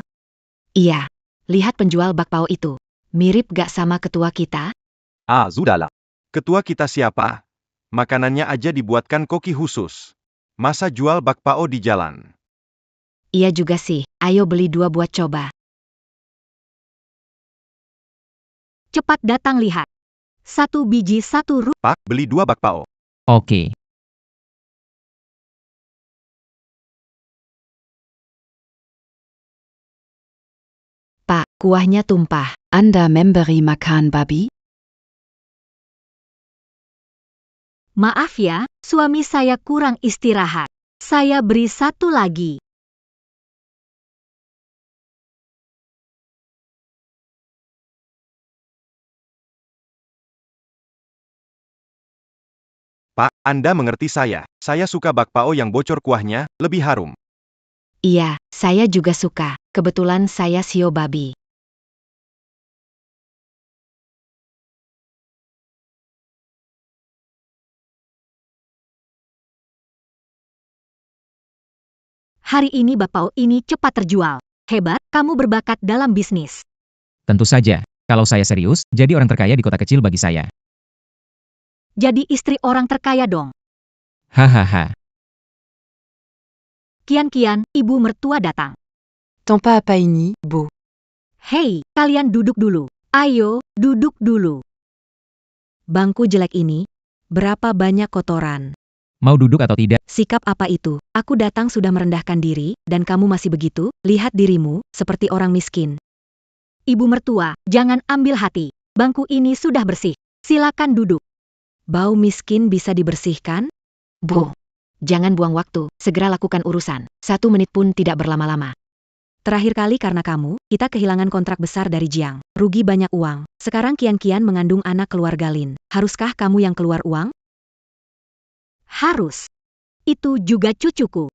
Iya. Lihat penjual bakpao itu. Mirip gak sama ketua kita? Ah, sudahlah. Ketua kita siapa? Makanannya aja dibuatkan koki khusus. Masa jual bakpao di jalan? Iya juga sih. Ayo beli 2 buat coba. Cepat datang lihat. 1 biji 1 rupiah. Pak, beli 2 bakpao. Oke. Pak, kuahnya tumpah. Anda memberi makan babi? Maaf ya, suami saya kurang istirahat. Saya beri 1 lagi. Pak, Anda mengerti saya. Saya suka bakpao yang bocor kuahnya, lebih harum. Iya, saya juga suka. Kebetulan saya sio babi. Hari ini bakpao ini cepat terjual. Hebat, kamu berbakat dalam bisnis. Tentu saja. Kalau saya serius, jadi orang terkaya di kota kecil bagi saya. Jadi istri orang terkaya dong. Hahaha. Kian-kian, ibu mertua datang. Tampa apa ini, Bu? Hei, kalian duduk dulu. Ayo, duduk dulu. Bangku jelek ini, berapa banyak kotoran. Mau duduk atau tidak? Sikap apa itu? Aku datang sudah merendahkan diri, dan kamu masih begitu? Lihat dirimu, seperti orang miskin. Ibu mertua, jangan ambil hati. Bangku ini sudah bersih. Silakan duduk. Bau miskin bisa dibersihkan? Bu, jangan buang waktu. Segera lakukan urusan. 1 menit pun tidak berlama-lama. Terakhir kali karena kamu, kita kehilangan kontrak besar dari Jiang. Rugi banyak uang. Sekarang Kian-Kian mengandung anak keluarga Lin. Haruskah kamu yang keluar uang? Harus. Itu juga cucuku.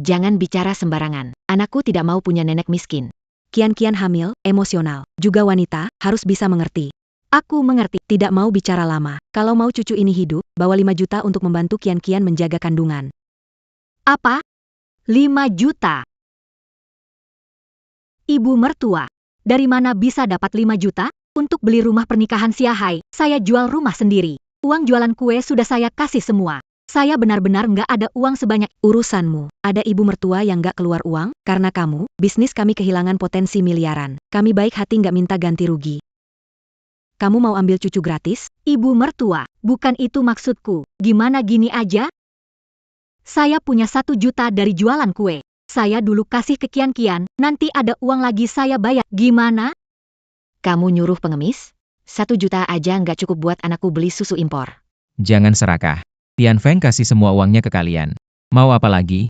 Jangan bicara sembarangan. Anakku tidak mau punya nenek miskin. Kian-Kian hamil, emosional, juga wanita, harus bisa mengerti. Aku mengerti. Tidak mau bicara lama. Kalau mau cucu ini hidup, bawa 5 juta untuk membantu Kian-Kian menjaga kandungan. Apa? 5 juta? Ibu mertua, dari mana bisa dapat 5 juta? Untuk beli rumah pernikahan Siahai, saya jual rumah sendiri. Uang jualan kue sudah saya kasih semua. Saya benar-benar nggak ada uang sebanyak. Urusanmu. Ada ibu mertua yang nggak keluar uang? Karena kamu, bisnis kami kehilangan potensi miliaran. Kami baik hati nggak minta ganti rugi. Kamu mau ambil cucu gratis? Ibu mertua, bukan itu maksudku. Gimana gini aja? Saya punya 1 juta dari jualan kue. Saya dulu kasih ke Kian-Kian, nanti ada uang lagi saya bayar. Gimana? Kamu nyuruh pengemis? 1 juta aja nggak cukup buat anakku beli susu impor. Jangan serakah. Tian Feng kasih semua uangnya ke kalian. Mau apa lagi?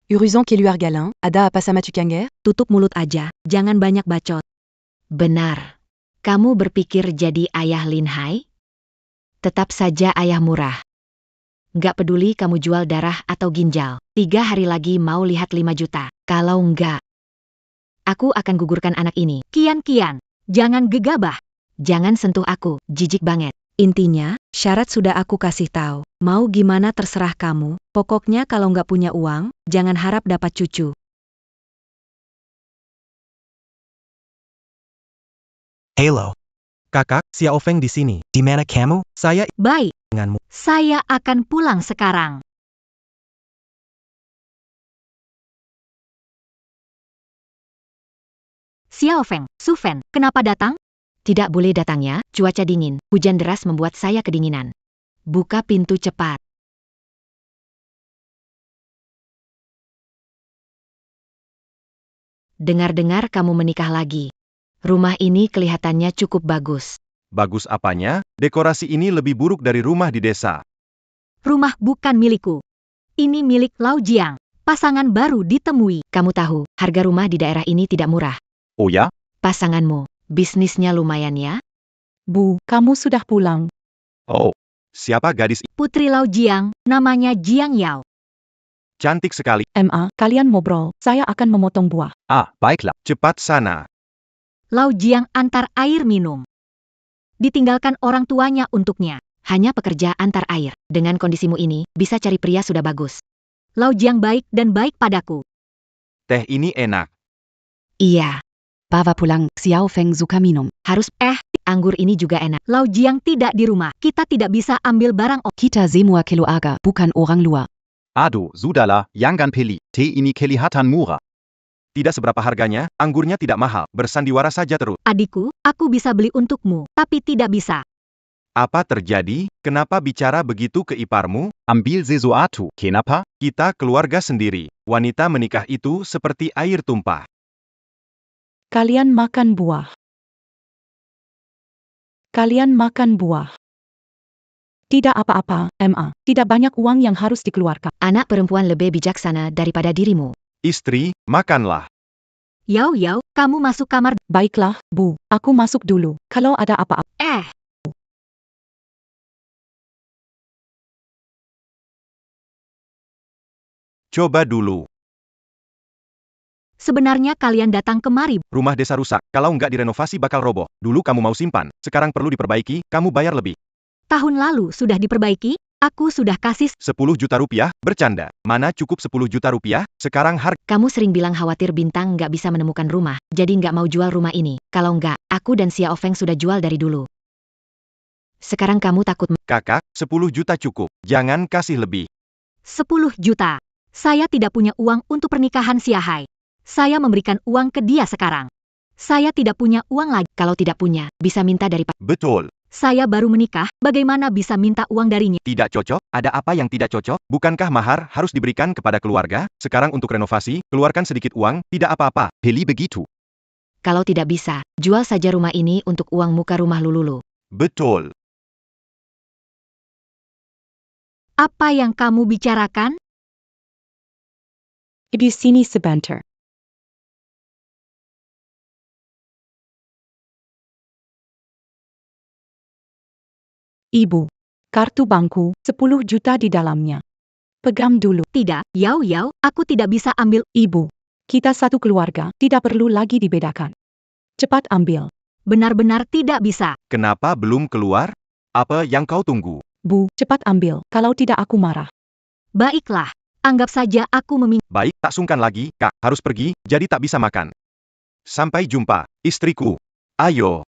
Uruzan Keluar Galin, Ada apa sama Tukanger? Tutup mulut aja, jangan banyak bacot. Benar. Kamu berpikir jadi ayah Lin Hai? Tetap saja ayah murah. Nggak peduli kamu jual darah atau ginjal. 3 hari lagi mau lihat 5 juta. Kalau nggak, aku akan gugurkan anak ini. Kian-Kian, jangan gegabah. Jangan sentuh aku, jijik banget. Intinya, syarat sudah aku kasih tahu. Mau gimana terserah kamu. Pokoknya kalau nggak punya uang, jangan harap dapat cucu. Halo. Kakak, Xiao Feng di sini. Di mana kamu? Saya Baik, denganmu. saya akan pulang sekarang. Xiao Feng, Su Fen, kenapa datang? Tidak boleh datangnya, cuaca dingin, hujan deras membuat saya kedinginan. Buka pintu cepat. Dengar-dengar kamu menikah lagi. Rumah ini kelihatannya cukup bagus. Bagus apanya? Dekorasi ini lebih buruk dari rumah di desa. Rumah bukan milikku. Ini milik Lau Jiang. Pasangan baru ditemui. Kamu tahu, harga rumah di daerah ini tidak murah. Oh ya? Pasanganmu, bisnisnya lumayan ya? Bu, kamu sudah pulang. Oh, siapa gadis ini? Putri Lau Jiang, namanya Jiang Yao. Cantik sekali. MA, kalian ngobrol. Saya akan memotong buah. Ah, baiklah. Cepat sana. Lau Jiang antar air minum. Ditinggalkan orang tuanya untuknya. Hanya pekerja antar air. Dengan kondisimu ini, bisa cari pria sudah bagus. Lau Jiang baik dan baik padaku. Teh ini enak. Iya. Pava pulang, Xiao Feng suka minum. Harus, anggur ini juga enak. Lau Jiang tidak di rumah. Kita tidak bisa ambil barang. Kita semua keluarga, bukan orang luar. Aduh, sudahlah, jangan pilih. Teh ini kelihatan murah. Tidak seberapa harganya, anggurnya tidak mahal. Bersandiwara saja terus. Adikku, aku bisa beli untukmu, tapi tidak bisa. Apa terjadi? Kenapa bicara begitu ke iparmu? Ambil sesuatu. Kenapa? Kita keluarga sendiri. Wanita menikah itu seperti air tumpah. Kalian makan buah. Kalian makan buah. Tidak apa-apa, MA. Tidak banyak uang yang harus dikeluarkan. Anak perempuan lebih bijaksana daripada dirimu. Istri, makanlah. Yao Yao, kamu masuk kamar. Baiklah, Bu. Aku masuk dulu. Kalau ada apa-apa. Coba dulu. Sebenarnya kalian datang kemari. Rumah desa rusak. Kalau nggak direnovasi bakal roboh. Dulu kamu mau simpan. Sekarang perlu diperbaiki, kamu bayar lebih. Tahun lalu sudah diperbaiki. Aku sudah kasih 10 juta rupiah, bercanda. Mana cukup 10 juta rupiah? Sekarang harga. Kamu sering bilang khawatir Bintang nggak bisa menemukan rumah, jadi nggak mau jual rumah ini. Kalau nggak, aku dan Xiao Feng sudah jual dari dulu. Sekarang kamu takut. Kakak, 10 juta cukup. Jangan kasih lebih. 10 juta. Saya tidak punya uang untuk pernikahan Siahai. Saya memberikan uang ke dia sekarang. Saya tidak punya uang lagi. Kalau tidak punya, bisa minta dari Pak. Betul. Saya baru menikah, bagaimana bisa minta uang darinya? Tidak cocok? Ada apa yang tidak cocok? Bukankah mahar harus diberikan kepada keluarga? Sekarang untuk renovasi, keluarkan sedikit uang, tidak apa-apa. Pilih begitu. Kalau tidak bisa, jual saja rumah ini untuk uang muka rumah Lululu. Betul. Apa yang kamu bicarakan? Di sini sebentar. Ibu, kartu bankku, 10 juta di dalamnya. Pegang dulu. Tidak, Yao Yao, aku tidak bisa ambil. Ibu, kita satu keluarga, tidak perlu lagi dibedakan. Cepat ambil. benar-benar tidak bisa. Kenapa belum keluar? Apa yang kau tunggu? Bu, cepat ambil, kalau tidak aku marah. Baiklah, anggap saja aku meminta. Baik, tak sungkan lagi, Kak. Harus pergi, jadi tak bisa makan. Sampai jumpa, istriku. Ayo.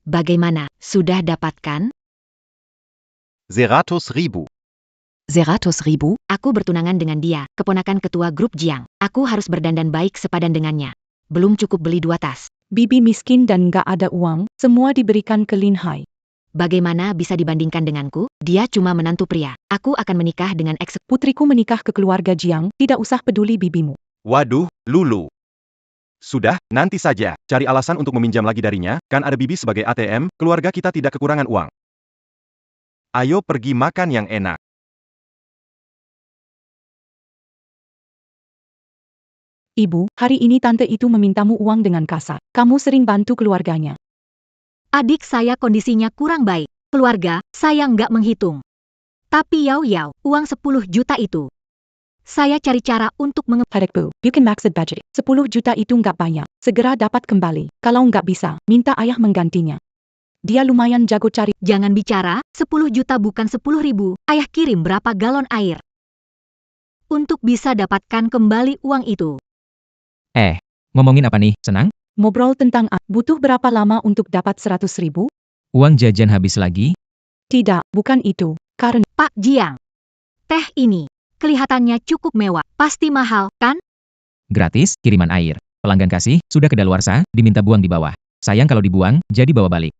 Bagaimana, sudah dapatkan? 100.000. 100.000? Aku bertunangan dengan dia, keponakan ketua grup Jiang. Aku harus berdandan baik sepadan dengannya. Belum cukup beli 2 tas. Bibi miskin dan nggak ada uang, semua diberikan ke Lin Hai. Bagaimana bisa dibandingkan denganku? Dia cuma menantu pria. Aku akan menikah dengan Putriku menikah ke keluarga Jiang, tidak usah peduli bibimu. Waduh, Lulu. Sudah, nanti saja. Cari alasan untuk meminjam lagi darinya, kan ada bibi sebagai ATM, keluarga kita tidak kekurangan uang. Ayo pergi makan yang enak. Ibu, hari ini tante itu memintamu uang dengan kasar. Kamu sering bantu keluarganya. Adik saya kondisinya kurang baik. Keluarga, saya nggak menghitung. Tapi Yao, uang 10 juta itu. Saya cari cara untuk Hadek Bu, you can max the budget. 10 juta itu nggak banyak. Segera dapat kembali. Kalau nggak bisa, minta ayah menggantinya. Dia lumayan jago cari. Jangan bicara, 10 juta bukan 10.000. Ayah kirim berapa galon air. Untuk bisa dapatkan kembali uang itu. Ngomongin apa nih, senang? Ngobrol tentang butuh berapa lama untuk dapat 100.000? Uang jajan habis lagi? Tidak, bukan itu. Karena Pak Jiang, teh ini kelihatannya cukup mewah. Pasti mahal, kan? Gratis, kiriman air. Pelanggan kasih, sudah kedaluarsa, diminta buang di bawah. Sayang kalau dibuang, jadi bawa balik.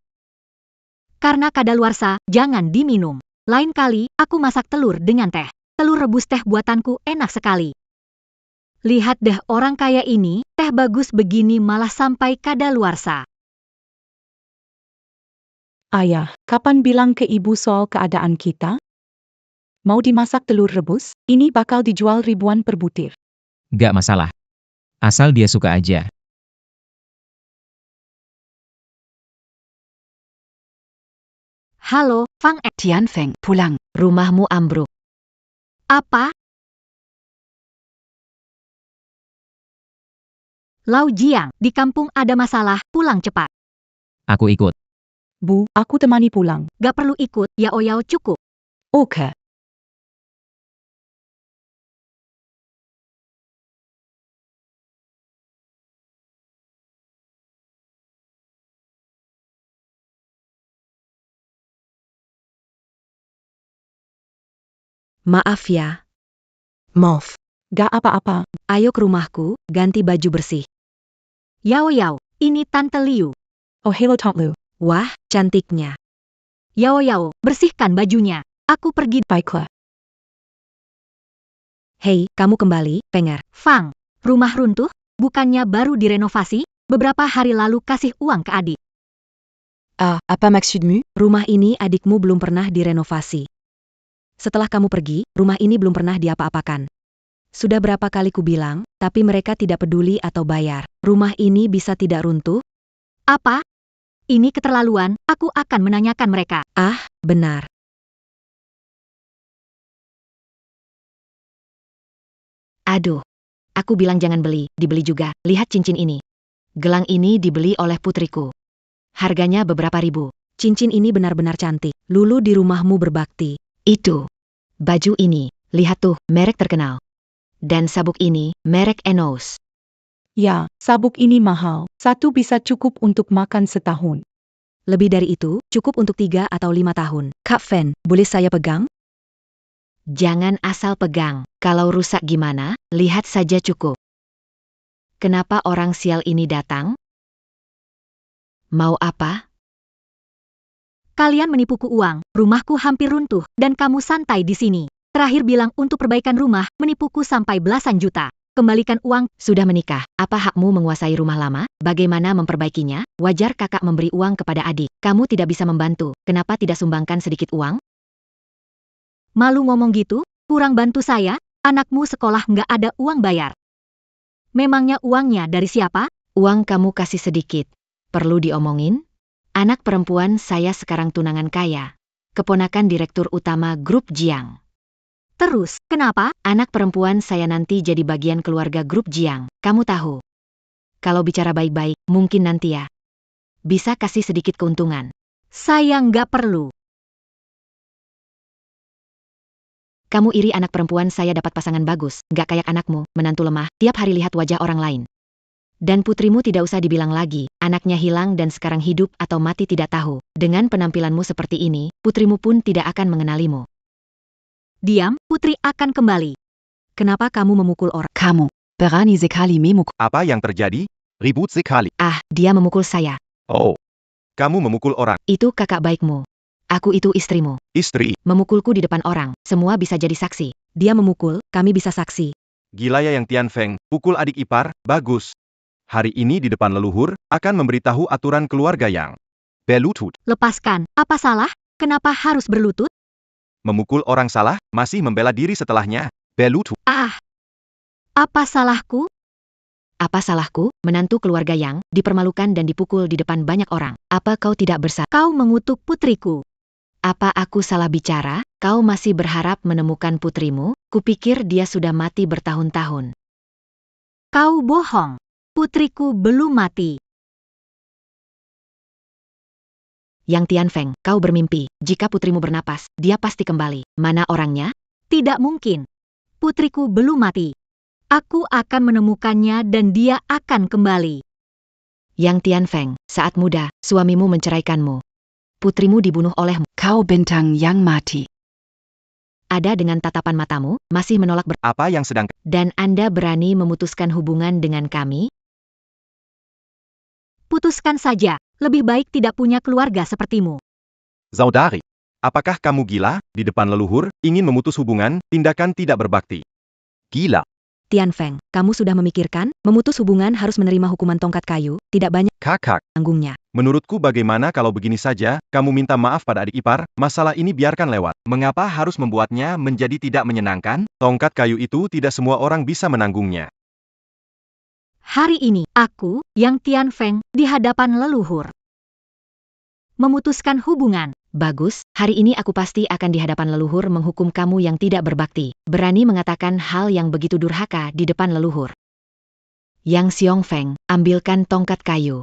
Karena kadaluarsa, jangan diminum. Lain kali, aku masak telur dengan teh. Telur rebus teh buatanku enak sekali. Lihat deh orang kaya ini, teh bagus begini malah sampai kadaluarsa. ayah, kapan bilang ke ibu soal keadaan kita? Mau dimasak telur rebus? Ini bakal dijual ribuan per butir. Gak masalah. Asal dia suka aja. Halo, Fang Tianfeng, pulang. Rumahmu ambruk. Apa? Lau Jiang, di kampung ada masalah, pulang cepat. Aku ikut. Bu, aku temani pulang. Gak perlu ikut, Yao cukup. Oke. Maaf ya. Maaf. Gak apa-apa. Ayo ke rumahku, ganti baju bersih. Yao, ini Tante Liu. Oh hello Tante Lu. Wah, cantiknya. Yao, bersihkan bajunya. Aku pergi. Baiklah. Hei, kamu kembali, Penger. Fang, rumah runtuh? Bukannya baru direnovasi? Beberapa hari lalu kasih uang ke adik. Apa maksudmu? Rumah ini adikmu belum pernah direnovasi. Setelah kamu pergi, rumah ini belum pernah diapa-apakan. Sudah berapa kali ku bilang, tapi mereka tidak peduli atau bayar. Rumah ini bisa tidak runtuh? Apa? Ini keterlaluan, aku akan menanyakan mereka. Benar. Aduh. Aku bilang jangan beli, dibeli juga. Lihat cincin ini. Gelang ini dibeli oleh putriku. Harganya beberapa ribu. Cincin ini benar-benar cantik. Lulu di rumahmu berbakti. Itu. Baju ini, lihat tuh, merek terkenal. Dan sabuk ini, merek Enos. Ya, sabuk ini mahal. Satu bisa cukup untuk makan setahun. Lebih dari itu, cukup untuk 3 atau 5 tahun. Kak Fen, boleh saya pegang? Jangan asal pegang. Kalau rusak gimana, lihat saja cukup. Kenapa orang sial ini datang? Mau apa? Kalian menipuku uang, rumahku hampir runtuh, dan kamu santai di sini. Terakhir bilang untuk perbaikan rumah, menipuku sampai belasan juta. Kembalikan uang. Sudah menikah, apa hakmu menguasai rumah lama? Bagaimana memperbaikinya? Wajar kakak memberi uang kepada adik. Kamu tidak bisa membantu, kenapa tidak sumbangkan sedikit uang? Malu ngomong gitu? Kurang bantu saya? Anakmu sekolah nggak ada uang bayar. Memangnya uangnya dari siapa? Uang kamu kasih sedikit. Perlu diomongin? Anak perempuan saya sekarang tunangan kaya. Keponakan direktur utama grup Jiang. Terus, kenapa? Anak perempuan saya nanti jadi bagian keluarga grup Jiang. Kamu tahu. Kalau bicara baik-baik, mungkin nanti ya. Bisa kasih sedikit keuntungan. Saya nggak perlu. Kamu iri anak perempuan saya dapat pasangan bagus, nggak kayak anakmu, menantu lemah, tiap hari lihat wajah orang lain. Dan putrimu tidak usah dibilang lagi, anaknya hilang dan sekarang hidup atau mati tidak tahu. Dengan penampilanmu seperti ini, putrimu pun tidak akan mengenalimu. Diam, putri akan kembali. Kenapa kamu memukul orang? Kamu, berani sekali memukul. Apa yang terjadi? Ribut sekali. Ah, dia memukul saya. Oh. Kamu memukul orang. Itu kakak baikmu. Aku itu istrimu. Istri. Memukulku di depan orang, semua bisa jadi saksi. Dia memukul, kami bisa saksi. Gila ya yang Tian Feng, pukul adik ipar, bagus. Hari ini di depan leluhur, akan memberitahu aturan keluarga yang berlutut. Lepaskan, apa salah? Kenapa harus berlutut? Memukul orang salah, masih membela diri setelahnya. Berlutut. Ah, apa salahku? Apa salahku, menantu keluarga yang dipermalukan dan dipukul di depan banyak orang? Apa kau tidak bersalah? Kau mengutuk putriku. Apa aku salah bicara? Kau masih berharap menemukan putrimu? Kupikir dia sudah mati bertahun-tahun. Kau bohong. Putriku belum mati. Yang Tian Feng, kau bermimpi. Jika putrimu bernapas, dia pasti kembali. Mana orangnya? Tidak mungkin. Putriku belum mati. Aku akan menemukannya dan dia akan kembali. Yang Tian Feng, saat muda, suamimu menceraikanmu. Putrimu dibunuh olehmu. Kau bintang yang mati. Ada dengan tatapan matamu, masih menolak Apa yang sedang... Dan Anda berani memutuskan hubungan dengan kami? Putuskan saja, lebih baik tidak punya keluarga sepertimu. Saudari. Apakah kamu gila? Di depan leluhur, ingin memutus hubungan, tindakan tidak berbakti. Gila. Tian Feng, kamu sudah memikirkan, memutus hubungan harus menerima hukuman tongkat kayu, tidak banyak Kakak. tanggungnya. Menurutku bagaimana kalau begini saja, kamu minta maaf pada adik ipar, masalah ini biarkan lewat. Mengapa harus membuatnya menjadi tidak menyenangkan? Tongkat kayu itu tidak semua orang bisa menanggungnya. Hari ini, aku, Yang Tian Feng, di hadapan leluhur. Memutuskan hubungan. Bagus, hari ini aku pasti akan di hadapan leluhur menghukum kamu yang tidak berbakti. Berani mengatakan hal yang begitu durhaka di depan leluhur. Yang Xiong Feng, ambilkan tongkat kayu.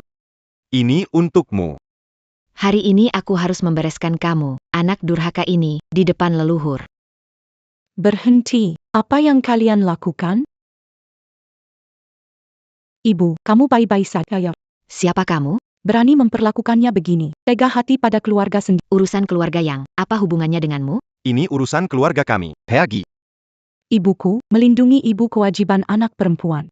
Ini untukmu. Hari ini aku harus membereskan kamu, anak durhaka ini, di depan leluhur. Berhenti, apa yang kalian lakukan? Ibu, kamu baik-baik saja. Siapa kamu? Berani memperlakukannya begini, tega hati pada keluarga sendiri. Urusan keluarga yang, apa hubungannya denganmu? Ini urusan keluarga kami. Pergi. Ibuku, melindungi ibu kewajiban anak perempuan.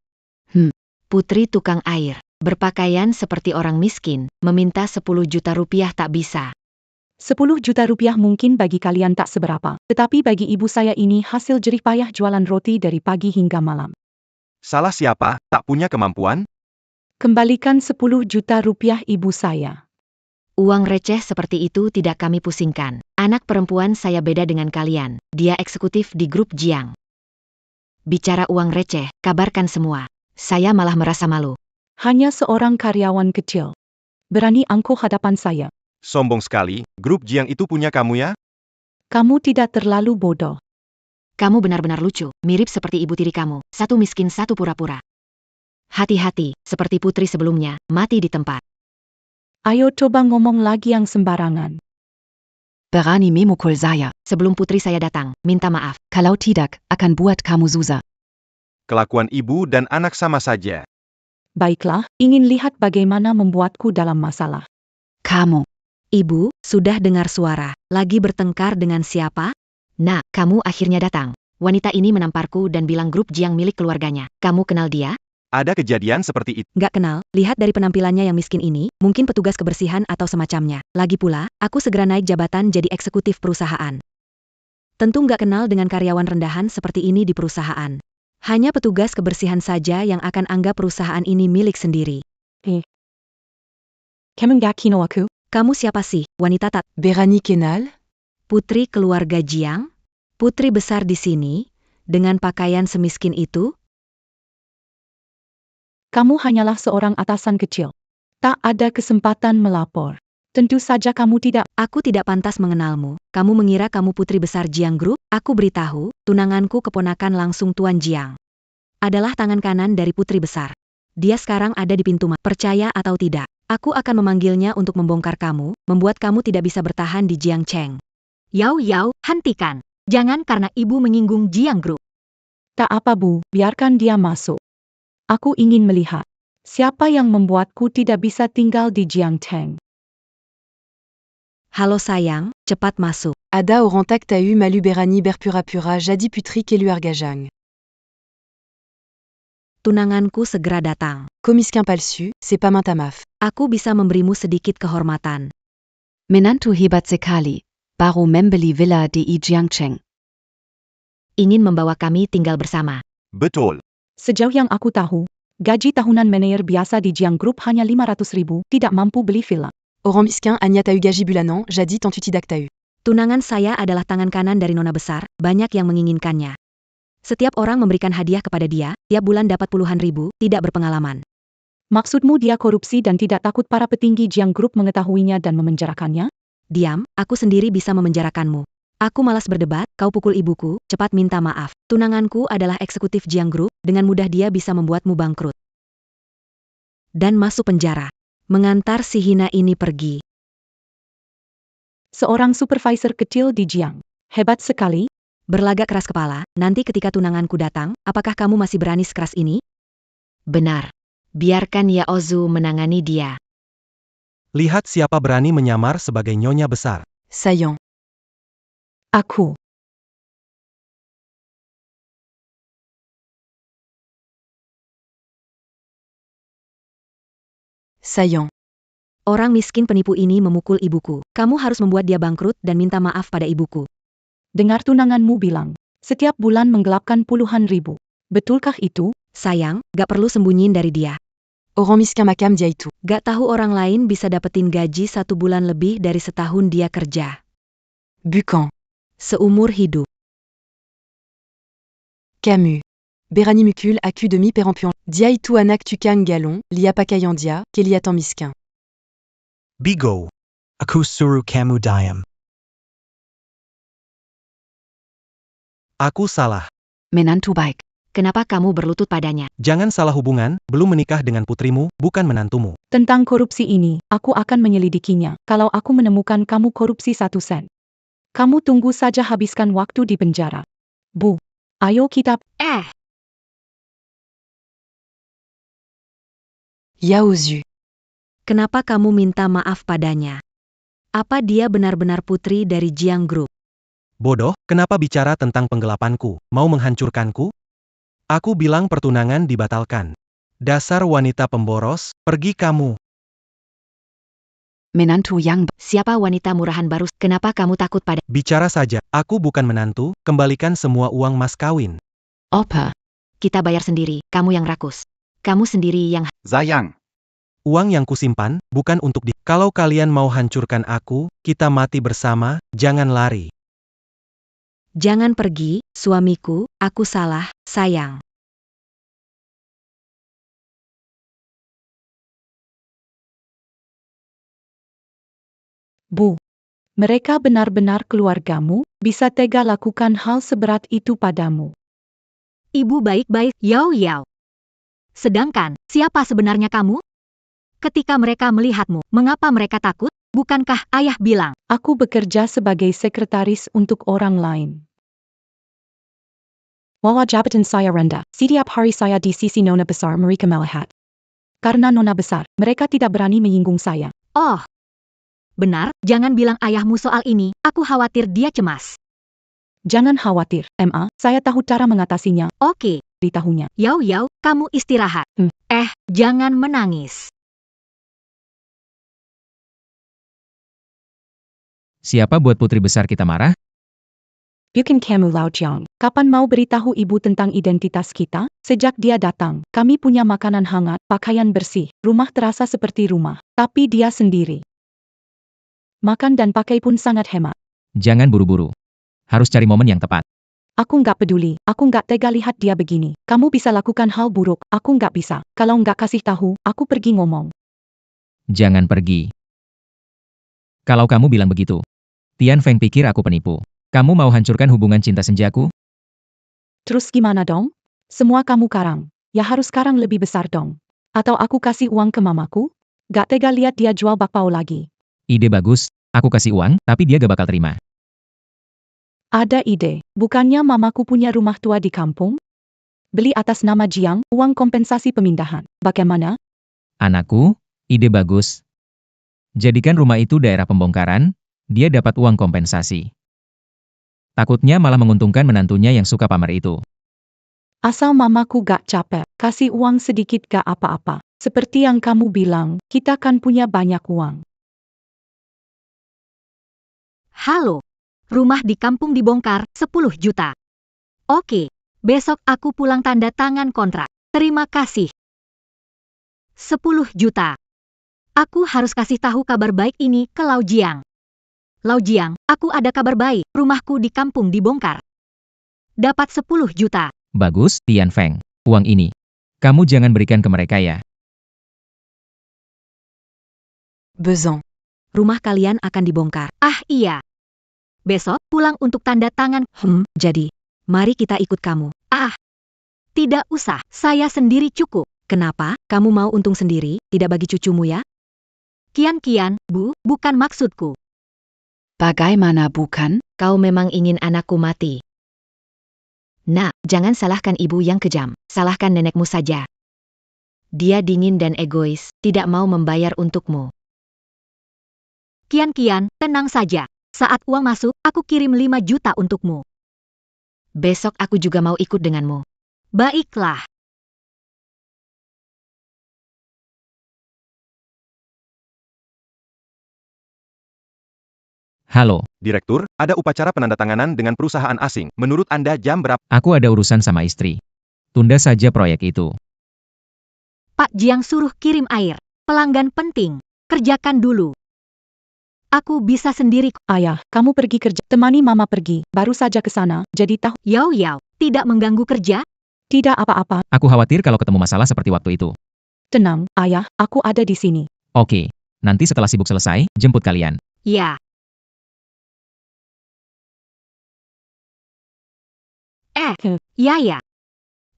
Putri tukang air, berpakaian seperti orang miskin, meminta 10 juta rupiah tak bisa. 10 juta rupiah mungkin bagi kalian tak seberapa, tetapi bagi ibu saya ini hasil jerih payah jualan roti dari pagi hingga malam. Salah siapa? Tak punya kemampuan? Kembalikan 10 juta rupiah ibu saya. Uang receh seperti itu tidak kami pusingkan. Anak perempuan saya beda dengan kalian, dia eksekutif di grup Jiang. Bicara uang receh, kabarkan semua. Saya malah merasa malu. Hanya seorang karyawan kecil. Berani angkuh hadapan saya. Sombong sekali, grup Jiang itu punya kamu ya? Kamu tidak terlalu bodoh. Kamu benar-benar lucu, mirip seperti ibu tiri kamu, satu miskin satu pura-pura. Hati-hati, seperti putri sebelumnya, mati di tempat. Ayo coba ngomong lagi yang sembarangan. Berani memukul saya. Sebelum putri saya datang, minta maaf. Kalau tidak, akan buat kamu susah. Kelakuan ibu dan anak sama saja. Baiklah, ingin lihat bagaimana membuatku dalam masalah. Kamu. Ibu, sudah dengar suara, lagi bertengkar dengan siapa? Nah, kamu akhirnya datang. Wanita ini menamparku dan bilang grup Jiang milik keluarganya. Kamu kenal dia? Ada kejadian seperti itu. Nggak kenal, lihat dari penampilannya yang miskin ini, mungkin petugas kebersihan atau semacamnya. Lagi pula, aku segera naik jabatan jadi eksekutif perusahaan. Tentu nggak kenal dengan karyawan rendahan seperti ini di perusahaan. Hanya petugas kebersihan saja yang akan anggap perusahaan ini milik sendiri. Kamu siapa sih, wanita tak? Berani kenal? Putri keluarga Jiang? Putri besar di sini? Dengan pakaian semiskin itu? Kamu hanyalah seorang atasan kecil. Tak ada kesempatan melapor. Tentu saja kamu tidak. Aku tidak pantas mengenalmu. Kamu mengira kamu putri besar Jiang Group? Aku beritahu, tunanganku keponakan langsung Tuan Jiang. Adalah tangan kanan dari putri besar. Dia sekarang ada di pintu masuk. Percaya atau tidak, aku akan memanggilnya untuk membongkar kamu, membuat kamu tidak bisa bertahan di Jiang Cheng. Yao Yao, hentikan. Jangan karena ibu menyinggung Jiang Group. Tak apa Bu, biarkan dia masuk. Aku ingin melihat. Siapa yang membuatku tidak bisa tinggal di Jiangcheng? Halo sayang, cepat masuk. Ada Orantak Tahu Malu Berani Berpura Pura Jadi Putri Keluargajang. Tunanganku segera datang. Komiskin palsu, c'est pas mintamaf. Aku bisa memberimu sedikit kehormatan. Menantu hebat sekali. Baru membeli villa di Jiangcheng. Ingin membawa kami tinggal bersama. Betul. Sejauh yang aku tahu, gaji tahunan manajer biasa di Jiang Group hanya 500.000, tidak mampu beli villa. Oran Miskin Anya Tahu Gaji Bulanan, Jadi Tantutidak Tahu. Tunangan saya adalah tangan kanan dari nona besar, banyak yang menginginkannya. Setiap orang memberikan hadiah kepada dia, tiap bulan dapat puluhan ribu, tidak berpengalaman. Maksudmu dia korupsi dan tidak takut para petinggi Jiang Group mengetahuinya dan memenjarakannya? Diam, aku sendiri bisa memenjarakanmu. Aku malas berdebat, kau pukul ibuku, cepat minta maaf. Tunanganku adalah eksekutif Jiang Group, dengan mudah dia bisa membuatmu bangkrut. Dan masuk penjara. Mengantar si hina ini pergi. Seorang supervisor kecil di Jiang. Hebat sekali. Berlagak keras kepala, nanti ketika tunanganku datang, apakah kamu masih berani sekeras ini? Benar. Biarkan Yao Zu menangani dia. Lihat siapa berani menyamar sebagai nyonya besar. Saillant. Aku. Saillant. Orang miskin penipu ini memukul ibuku. Kamu harus membuat dia bangkrut dan minta maaf pada ibuku. Dengar tunanganmu bilang, setiap bulan menggelapkan puluhan ribu. Betulkah itu? Sayang, gak perlu sembunyiin dari dia. Oran Miskin Makam Dia Itu. Gak tahu orang lain bisa dapetin gaji 1 bulan lebih dari setahun dia kerja. Bucan. Seumur hidup. Camus. Berani Mukul Aku Demi Perempuan. Dia Itu Anak Tukang Galon, Lia Pakayandia, Keliatan Miskin. Bigo. Aku suruh kamu diam. Aku salah. Menantu baik. Kenapa kamu berlutut padanya? Jangan salah hubungan, belum menikah dengan putrimu, bukan menantumu. Tentang korupsi ini, aku akan menyelidikinya. Kalau aku menemukan kamu korupsi 1 sen. Kamu tunggu saja habiskan waktu di penjara. Bu, ayo kita... Yao Zu. Kenapa kamu minta maaf padanya? Apa dia benar-benar putri dari Jiang Group? Bodoh, kenapa bicara tentang penggelapanku? Mau menghancurkanku? Aku bilang pertunangan dibatalkan. Dasar wanita pemboros, pergi kamu. Menantu yang... Siapa wanita murahan baru? Kenapa kamu takut pada? Bicara saja, aku bukan menantu, kembalikan semua uang mas kawin. Apa? Kita bayar sendiri, kamu yang rakus. Kamu sendiri yang... Zayang. Uang yang kusimpan, bukan untuk Kalau kalian mau hancurkan aku, kita mati bersama, jangan lari. Jangan pergi, suamiku, aku salah, sayang. Bu, mereka benar-benar keluargamu, bisa tega lakukan hal seberat itu padamu. Ibu baik-baik, Yao Yao. Sedangkan, siapa sebenarnya kamu? Ketika mereka melihatmu, mengapa mereka takut? Bukankah ayah bilang? Aku bekerja sebagai sekretaris untuk orang lain. Walau jabatan saya rendah, setiap hari saya di sisi nona besar mereka melihat. Karena nona besar, mereka tidak berani menyinggung saya. Oh, benar, jangan bilang ayahmu soal ini, aku khawatir dia cemas. Jangan khawatir, Ma, saya tahu cara mengatasinya. Oke, beritahunya. Yao Yao, kamu istirahat. Jangan menangis. Siapa buat putri besar kita marah? Bukan kamu Lao Jiang. Kapan mau beritahu ibu tentang identitas kita? Sejak dia datang, kami punya makanan hangat, pakaian bersih, rumah terasa seperti rumah. Tapi dia sendiri. Makan dan pakai pun sangat hemat. Jangan buru-buru. Harus cari momen yang tepat. Aku nggak peduli, aku nggak tega lihat dia begini. Kamu bisa lakukan hal buruk, aku nggak bisa. Kalau nggak kasih tahu, aku pergi ngomong. Jangan pergi. Kalau kamu bilang begitu, Tian Feng pikir aku penipu. Kamu mau hancurkan hubungan cinta senjaku? Terus gimana dong? Semua kamu karang. Ya harus karang lebih besar dong. Atau aku kasih uang ke mamaku? Gak tega lihat dia jual bakpao lagi. Ide bagus, aku kasih uang, tapi dia gak bakal terima. Ada ide, bukannya mamaku punya rumah tua di kampung? Beli atas nama Jiang, uang kompensasi pemindahan. Bagaimana? Anakku, ide bagus. Jadikan rumah itu daerah pembongkaran, dia dapat uang kompensasi. Takutnya malah menguntungkan menantunya yang suka pamer itu. Asal mamaku gak capek, kasih uang sedikit gak apa-apa. Seperti yang kamu bilang, kita kan punya banyak uang. Halo, rumah di kampung dibongkar, 10 juta. Oke, besok aku pulang tanda tangan kontrak. Terima kasih. 10 juta. Aku harus kasih tahu kabar baik ini ke Lau Jiang. Lau Jiang, aku ada kabar baik, rumahku di kampung dibongkar. Dapat 10 juta. Bagus, Tian Feng. Uang ini. Kamu jangan berikan ke mereka ya. Besan. Rumah kalian akan dibongkar. Ah iya. Besok pulang untuk tanda tangan. Jadi, mari kita ikut kamu. Ah, tidak usah, saya sendiri cukup. Kenapa? Kamu mau untung sendiri, tidak bagi cucumu ya? Kian-kian, Bu, bukan maksudku. Bagaimana bukan? Kau memang ingin anakku mati. Nak, jangan salahkan ibu yang kejam. Salahkan nenekmu saja. Dia dingin dan egois, tidak mau membayar untukmu. Kian-kian, tenang saja. Saat uang masuk, aku kirim 5 juta untukmu. Besok aku juga mau ikut denganmu. Baiklah. Halo, Direktur, ada upacara penandatanganan dengan perusahaan asing. Menurut Anda jam berapa? aku ada urusan sama istri. Tunda saja proyek itu. Pak Jiang suruh kirim air. Pelanggan penting. Kerjakan dulu. Aku bisa sendiri. Ayah, kamu pergi kerja. Temani mama pergi. Baru saja ke sana, jadi tahu. Yao, tidak mengganggu kerja? Tidak apa-apa. Aku khawatir kalau ketemu masalah seperti waktu itu. Tenang, ayah, aku ada di sini. Oke, nanti setelah sibuk selesai, jemput kalian. Ya. Ya.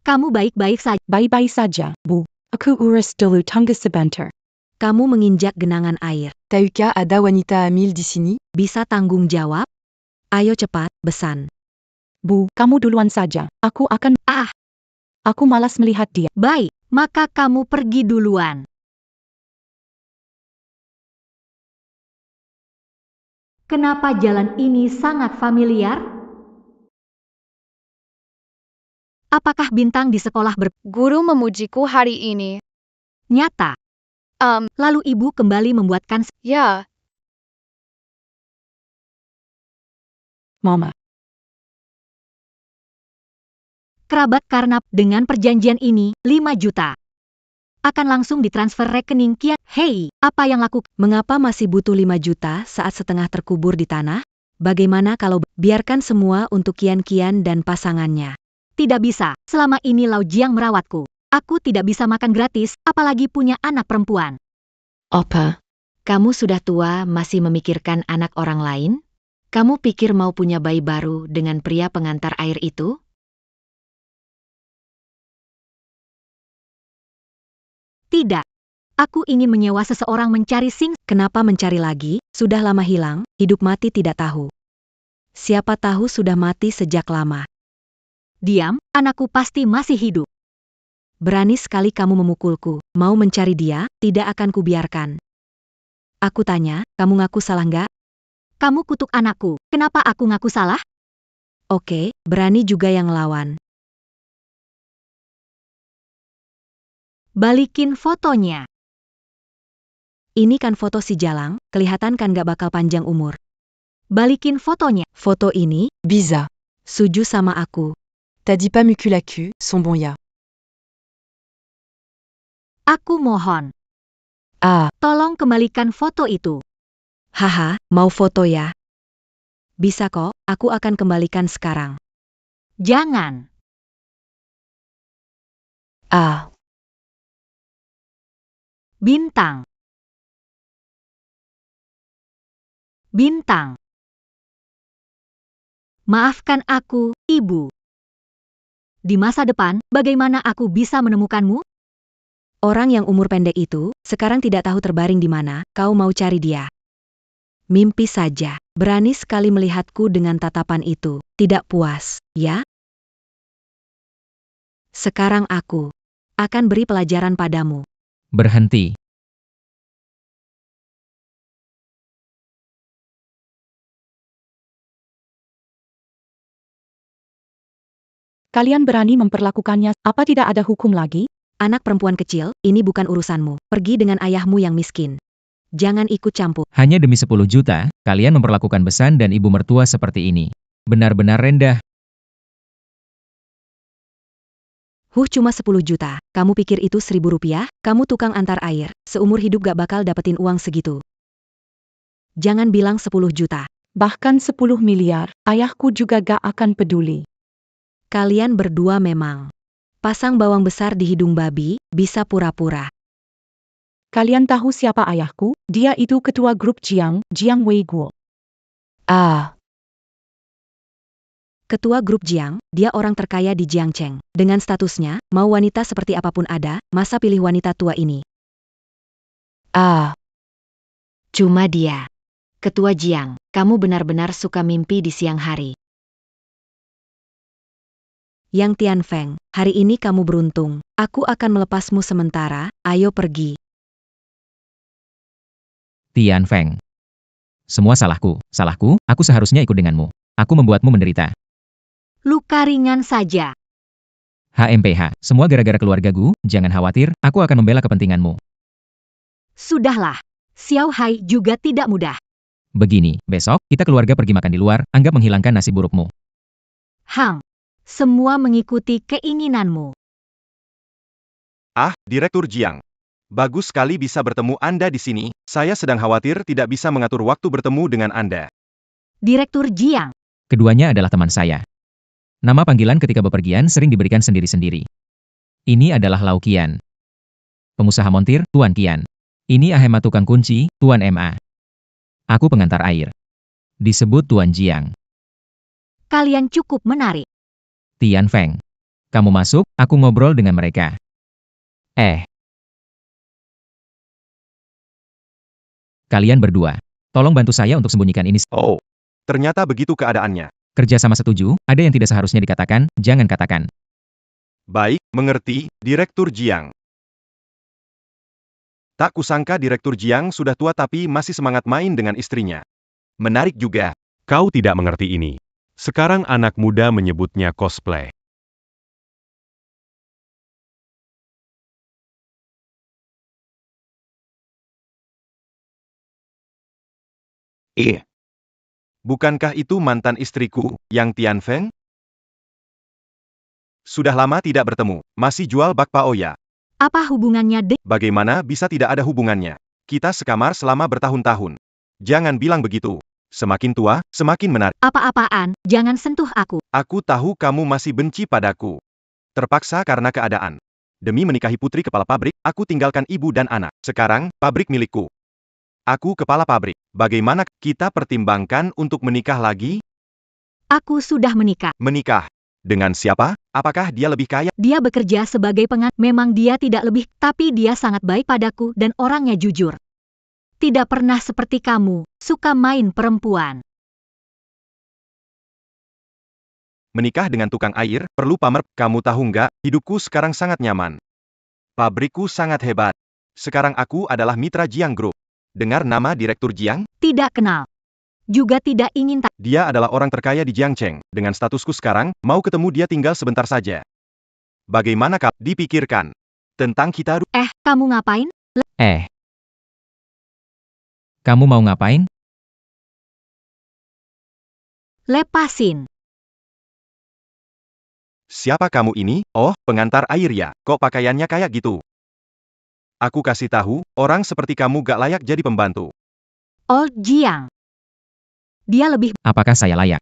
Kamu baik-baik saja. Baik-baik saja, Bu. Aku urus dulu tangga sebentar. Kamu menginjak genangan air. Tayuka ada wanita hamil di sini? Bisa tanggung jawab? Ayo cepat, besan. Bu, kamu duluan saja. Aku akan... Aku malas melihat dia. Baik, maka kamu pergi duluan. Kenapa jalan ini sangat familiar? Apakah bintang di sekolah Guru memujiku hari ini. nyata? Lalu ibu kembali membuatkan... Ya. Mama. Kerabat karena dengan perjanjian ini, 5 juta. Akan langsung ditransfer rekening Kian. Hei, apa yang laku? Mengapa masih butuh 5 juta saat setengah terkubur di tanah? Bagaimana kalau biarkan semua untuk Kian-Kian dan pasangannya? Tidak bisa, selama ini Lau Jiang merawatku. Aku tidak bisa makan gratis, apalagi punya anak perempuan. Opa, kamu sudah tua masih memikirkan anak orang lain? Kamu pikir mau punya bayi baru dengan pria pengantar air itu? Tidak. Aku ingin menyewa seseorang mencari Sing. Kenapa mencari lagi? Sudah lama hilang, hidup mati tidak tahu. Siapa tahu sudah mati sejak lama. Diam, anakku pasti masih hidup. Berani sekali kamu memukulku. Mau mencari dia, tidak akan kubiarkan. Aku tanya, kamu ngaku salah nggak? Kamu kutuk anakku, kenapa aku ngaku salah? Oke, berani juga yang lawan. Balikin fotonya. Ini kan foto si Jalang, kelihatan kan gak bakal panjang umur. Balikin fotonya. Foto ini, Bizarre. suju sama aku. T'as dit pas muculacu, son bon ya. Aku mohon. Tolong kembalikan foto itu. Haha, mau foto ya? Bisa kok, aku akan kembalikan sekarang. Jangan. Bintang. Bintang. Maafkan aku, Ibu. Di masa depan, bagaimana aku bisa menemukanmu? Orang yang umur pendek itu, sekarang tidak tahu terbaring di mana, kau mau cari dia. Mimpi saja, berani sekali melihatku dengan tatapan itu, tidak puas, ya? Sekarang aku akan beri pelajaran padamu. Berhenti. Kalian berani memperlakukannya, apa tidak ada hukum lagi? Anak perempuan kecil, ini bukan urusanmu. Pergi dengan ayahmu yang miskin. Jangan ikut campur. Hanya demi 10 juta, kalian memperlakukan besan dan ibu mertua seperti ini. Benar-benar rendah. Cuma 10 juta. Kamu pikir itu 1.000 rupiah? Kamu tukang antar air. Seumur hidup gak bakal dapetin uang segitu. Jangan bilang 10 juta. Bahkan 10 miliar, ayahku juga gak akan peduli. Kalian berdua memang pasang bawang besar di hidung babi, bisa pura-pura. Kalian tahu siapa ayahku? Dia itu ketua grup Jiang Wei Guo. Ketua grup Jiang, dia orang terkaya di Jiangcheng. Dengan statusnya, mau wanita seperti apapun ada, masa pilih wanita tua ini? Cuma dia. Ketua Jiang, kamu benar-benar suka mimpi di siang hari. Yang Tianfeng, hari ini kamu beruntung. Aku akan melepasmu sementara, ayo pergi. Tianfeng. Semua salahku. Aku seharusnya ikut denganmu. Aku membuatmu menderita. Luka ringan saja. HMPH, semua gara-gara keluarga Gu, jangan khawatir, aku akan membela kepentinganmu. Sudahlah. Xiao Hai juga tidak mudah. Begini, besok, kita keluarga pergi makan di luar, anggap menghilangkan nasib burukmu. Hang. Semua mengikuti keinginanmu. Direktur Jiang. Bagus sekali bisa bertemu Anda di sini. Saya sedang khawatir tidak bisa mengatur waktu bertemu dengan Anda. Direktur Jiang. Keduanya adalah teman saya. Nama panggilan ketika bepergian sering diberikan sendiri-sendiri. Ini adalah Lau Qian. Pengusaha montir, Tuan Qian. Ini Ahema tukang kunci, Tuan MA. Aku pengantar air. Disebut Tuan Jiang. Kalian cukup menarik. Tianfeng. Kamu masuk, aku ngobrol dengan mereka. Kalian berdua. Tolong bantu saya untuk sembunyikan ini. Oh, ternyata begitu keadaannya. Kerja sama setuju, ada yang tidak seharusnya dikatakan, jangan katakan. Baik, mengerti, Direktur Jiang. Tak kusangka Direktur Jiang sudah tua tapi masih semangat main dengan istrinya. Menarik juga. Kau tidak mengerti ini. Sekarang anak muda menyebutnya cosplay. Bukankah itu mantan istriku, Yang Tianfeng? Sudah lama tidak bertemu, masih jual bakpao ya? Apa hubungannya Bagaimana bisa tidak ada hubungannya? Kita sekamar selama bertahun-tahun. Jangan bilang begitu. Semakin tua, semakin menarik. Apa-apaan, jangan sentuh aku. Aku tahu kamu masih benci padaku. Terpaksa karena keadaan. Demi menikahi putri kepala pabrik, aku tinggalkan ibu dan anak. Sekarang, pabrik milikku. Aku kepala pabrik. Bagaimana kita pertimbangkan untuk menikah lagi? Aku sudah menikah. Menikah? Dengan siapa? Apakah dia lebih kaya? Dia bekerja sebagai memang dia tidak lebih, tapi dia sangat baik padaku dan orangnya jujur. Tidak pernah seperti kamu, suka main perempuan. Menikah dengan tukang air, perlu pamer, kamu tahu nggak, hidupku sekarang sangat nyaman. Pabrikku sangat hebat. Sekarang aku adalah mitra Jiang Group. Dengar nama Direktur Jiang? Tidak kenal. Juga tidak ingin Dia adalah orang terkaya di Jiangcheng. Dengan statusku sekarang, mau ketemu dia tinggal sebentar saja. Bagaimana kau dipikirkan tentang kita? Kamu ngapain? Kamu mau ngapain? Lepasin. Siapa kamu ini? Oh, pengantar air ya. Kok pakaiannya kayak gitu? Aku kasih tahu, orang seperti kamu gak layak jadi pembantu. Old Jiang. Dia lebih... Apakah saya layak?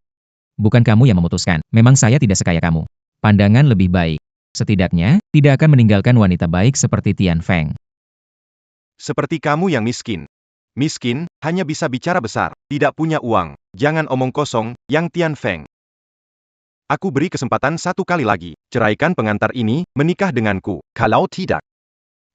Bukan kamu yang memutuskan. Memang saya tidak sekaya kamu. Pandangan lebih baik. Setidaknya, tidak akan meninggalkan wanita baik seperti Tianfeng. Seperti kamu yang miskin. Miskin, hanya bisa bicara besar, tidak punya uang. Jangan omong kosong, Yang Tianfeng. Aku beri kesempatan satu kali lagi. Ceraikan pengantar ini, menikah denganku. Kalau tidak,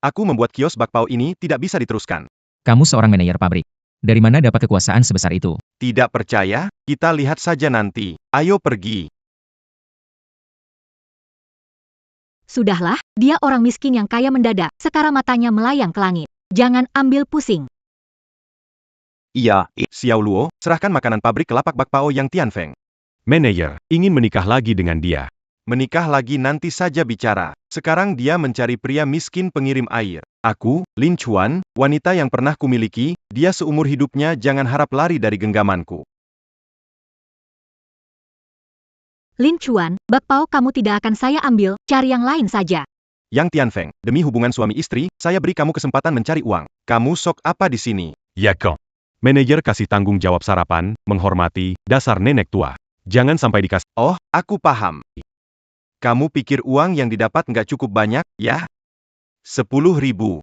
aku membuat kios bakpao ini tidak bisa diteruskan. Kamu seorang manajer pabrik. Dari mana dapat kekuasaan sebesar itu? Tidak percaya? Kita lihat saja nanti. Ayo pergi. Sudahlah, dia orang miskin yang kaya mendadak, sekarang matanya melayang ke langit. Jangan ambil pusing. Iya, Xiao Luo, serahkan makanan pabrik ke lapak bakpao Yang Tianfeng. Manajer, ingin menikah lagi dengan dia. Menikah lagi nanti saja bicara. Sekarang dia mencari pria miskin pengirim air. Aku, Lin Chuan, wanita yang pernah kumiliki, dia seumur hidupnya jangan harap lari dari genggamanku. Lin Chuan, bakpao kamu tidak akan saya ambil, cari yang lain saja. Yang Tianfeng, demi hubungan suami istri, saya beri kamu kesempatan mencari uang. Kamu sok apa di sini? Yakan. Manajer kasih tanggung jawab sarapan, menghormati, dasar nenek tua. Jangan sampai dikasih. Oh, aku paham. Kamu pikir uang yang didapat nggak cukup banyak, ya? 10.000.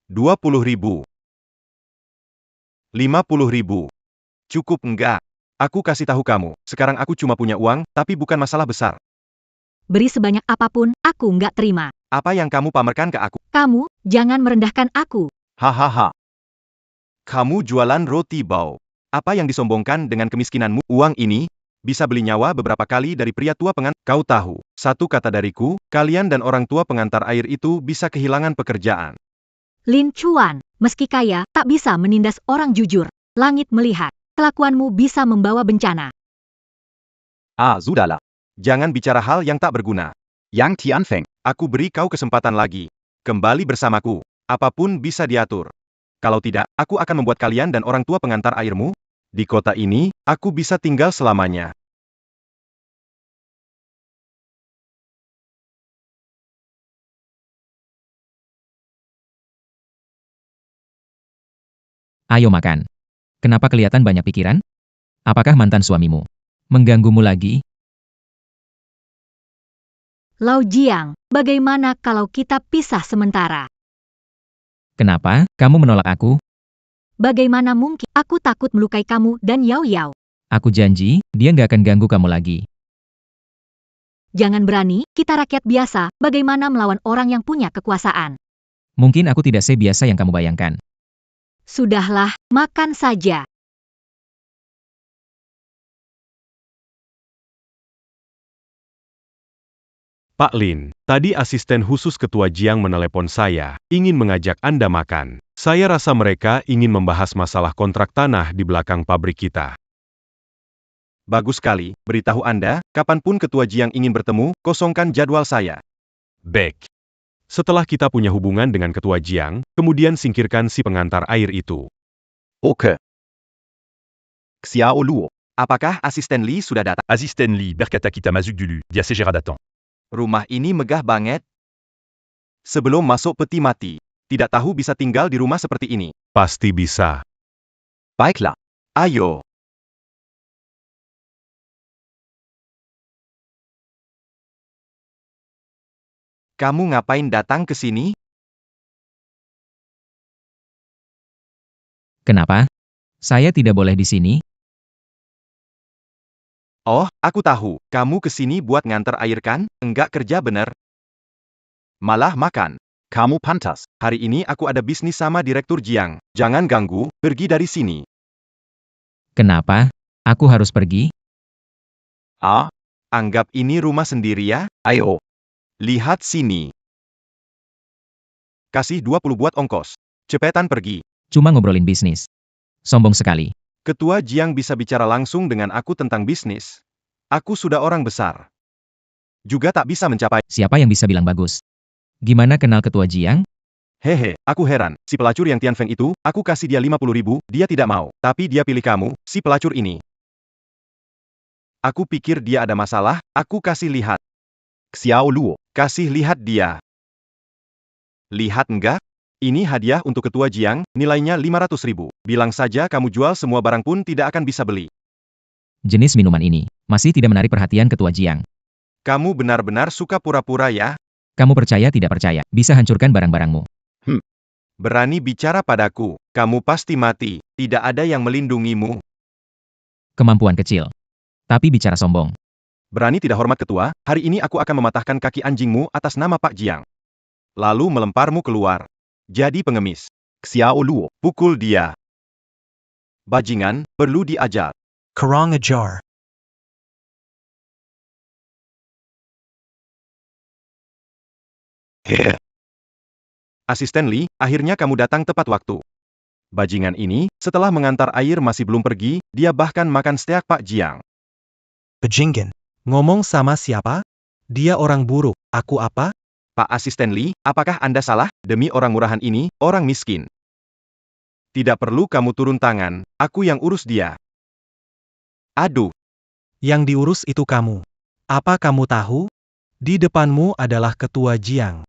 20.000. 50.000. Cukup enggak? Aku kasih tahu kamu, sekarang aku cuma punya uang, tapi bukan masalah besar. Beri sebanyak apapun, aku nggak terima. Apa yang kamu pamerkan ke aku? Kamu, jangan merendahkan aku. Hahaha. Kamu jualan roti bau. Apa yang disombongkan dengan kemiskinanmu? Uang ini bisa beli nyawa beberapa kali dari pria tua pengantar. Kau tahu, satu kata dariku, kalian dan orang tua pengantar air itu bisa kehilangan pekerjaan. Lin Chuan, meski kaya, tak bisa menindas orang jujur. Langit melihat, kelakuanmu bisa membawa bencana. Ah, sudahlah. Jangan bicara hal yang tak berguna. Yang Tianfeng, aku beri kau kesempatan lagi. Kembali bersamaku. Apapun bisa diatur. Kalau tidak, aku akan membuat kalian dan orang tua pengantar airmu. Di kota ini, aku bisa tinggal selamanya. Ayo makan. Kenapa kelihatan banyak pikiran? Apakah mantan suamimu mengganggumu lagi? Lau Jiang, bagaimana kalau kita pisah sementara? Kenapa kamu menolak aku? Bagaimana mungkin? Aku takut melukai kamu dan Yao Yao. Aku janji, dia nggak akan ganggu kamu lagi. Jangan berani, kita rakyat biasa, bagaimana melawan orang yang punya kekuasaan? Mungkin aku tidak sebiasa yang kamu bayangkan. Sudahlah, makan saja. Pak Lin, tadi asisten khusus Ketua Jiang menelepon saya, ingin mengajak Anda makan. Saya rasa mereka ingin membahas masalah kontrak tanah di belakang pabrik kita. Bagus sekali, beritahu Anda, kapanpun Ketua Jiang ingin bertemu, kosongkan jadwal saya. Baik. Setelah kita punya hubungan dengan Ketua Jiang, kemudian singkirkan si pengantar air itu. Oke. Xiao Luo, apakah asisten Li sudah datang? Asisten Li Berkata Kita Mazuk Dulu, dia segera datang. Rumah ini megah banget. Sebelum masuk peti mati, tidak tahu bisa tinggal di rumah seperti ini. Pasti bisa. Baiklah. Ayo. Kamu ngapain datang ke sini? Kenapa? Saya tidak boleh di sini? Oh, aku tahu. Kamu ke sini buat nganter air kan? Enggak kerja bener. Malah makan. Kamu pantas. Hari ini aku ada bisnis sama Direktur Jiang. Jangan ganggu, pergi dari sini. Kenapa? Aku harus pergi? Ah, anggap ini rumah sendiri ya. Ayo. Lihat sini. Kasih 20 buat ongkos. Cepetan pergi. Cuma ngobrolin bisnis. Sombong sekali. Ketua Jiang bisa bicara langsung dengan aku tentang bisnis. Aku sudah orang besar. Juga tak bisa mencapai. Siapa yang bisa bilang bagus? Gimana kenal Ketua Jiang? Hehe, aku heran. Si pelacur yang Tianfeng itu, aku kasih dia 50.000, dia tidak mau. Tapi dia pilih kamu, si pelacur ini. Aku pikir dia ada masalah, aku kasih lihat. Xiao Luo, kasih lihat dia. Lihat enggak? Ini hadiah untuk Ketua Jiang, nilainya 500.000. Bilang saja kamu jual semua barang pun tidak akan bisa beli. Jenis minuman ini masih tidak menarik perhatian Ketua Jiang. Kamu benar-benar suka pura-pura ya? Kamu percaya tidak percaya, bisa hancurkan barang-barangmu. Berani bicara padaku, kamu pasti mati, tidak ada yang melindungimu. Kemampuan kecil. Tapi bicara sombong. Berani tidak hormat ketua, hari ini aku akan mematahkan kaki anjingmu atas nama Pak Jiang. Lalu melemparmu keluar. Jadi pengemis. Xiao Luo, pukul dia. Bajingan, perlu diajar. Kurang ajar. Asisten Li, akhirnya kamu datang tepat waktu. Bajingan ini, setelah mengantar air masih belum pergi, dia bahkan makan steak Pak Jiang. Bajingan. Ngomong sama siapa? Dia orang buruk, aku apa? Pak Asisten Li, apakah Anda salah? Demi orang murahan ini, orang miskin. Tidak perlu kamu turun tangan, aku yang urus dia. Aduh. Yang diurus itu kamu. Apa kamu tahu? Di depanmu adalah ketua Jiang.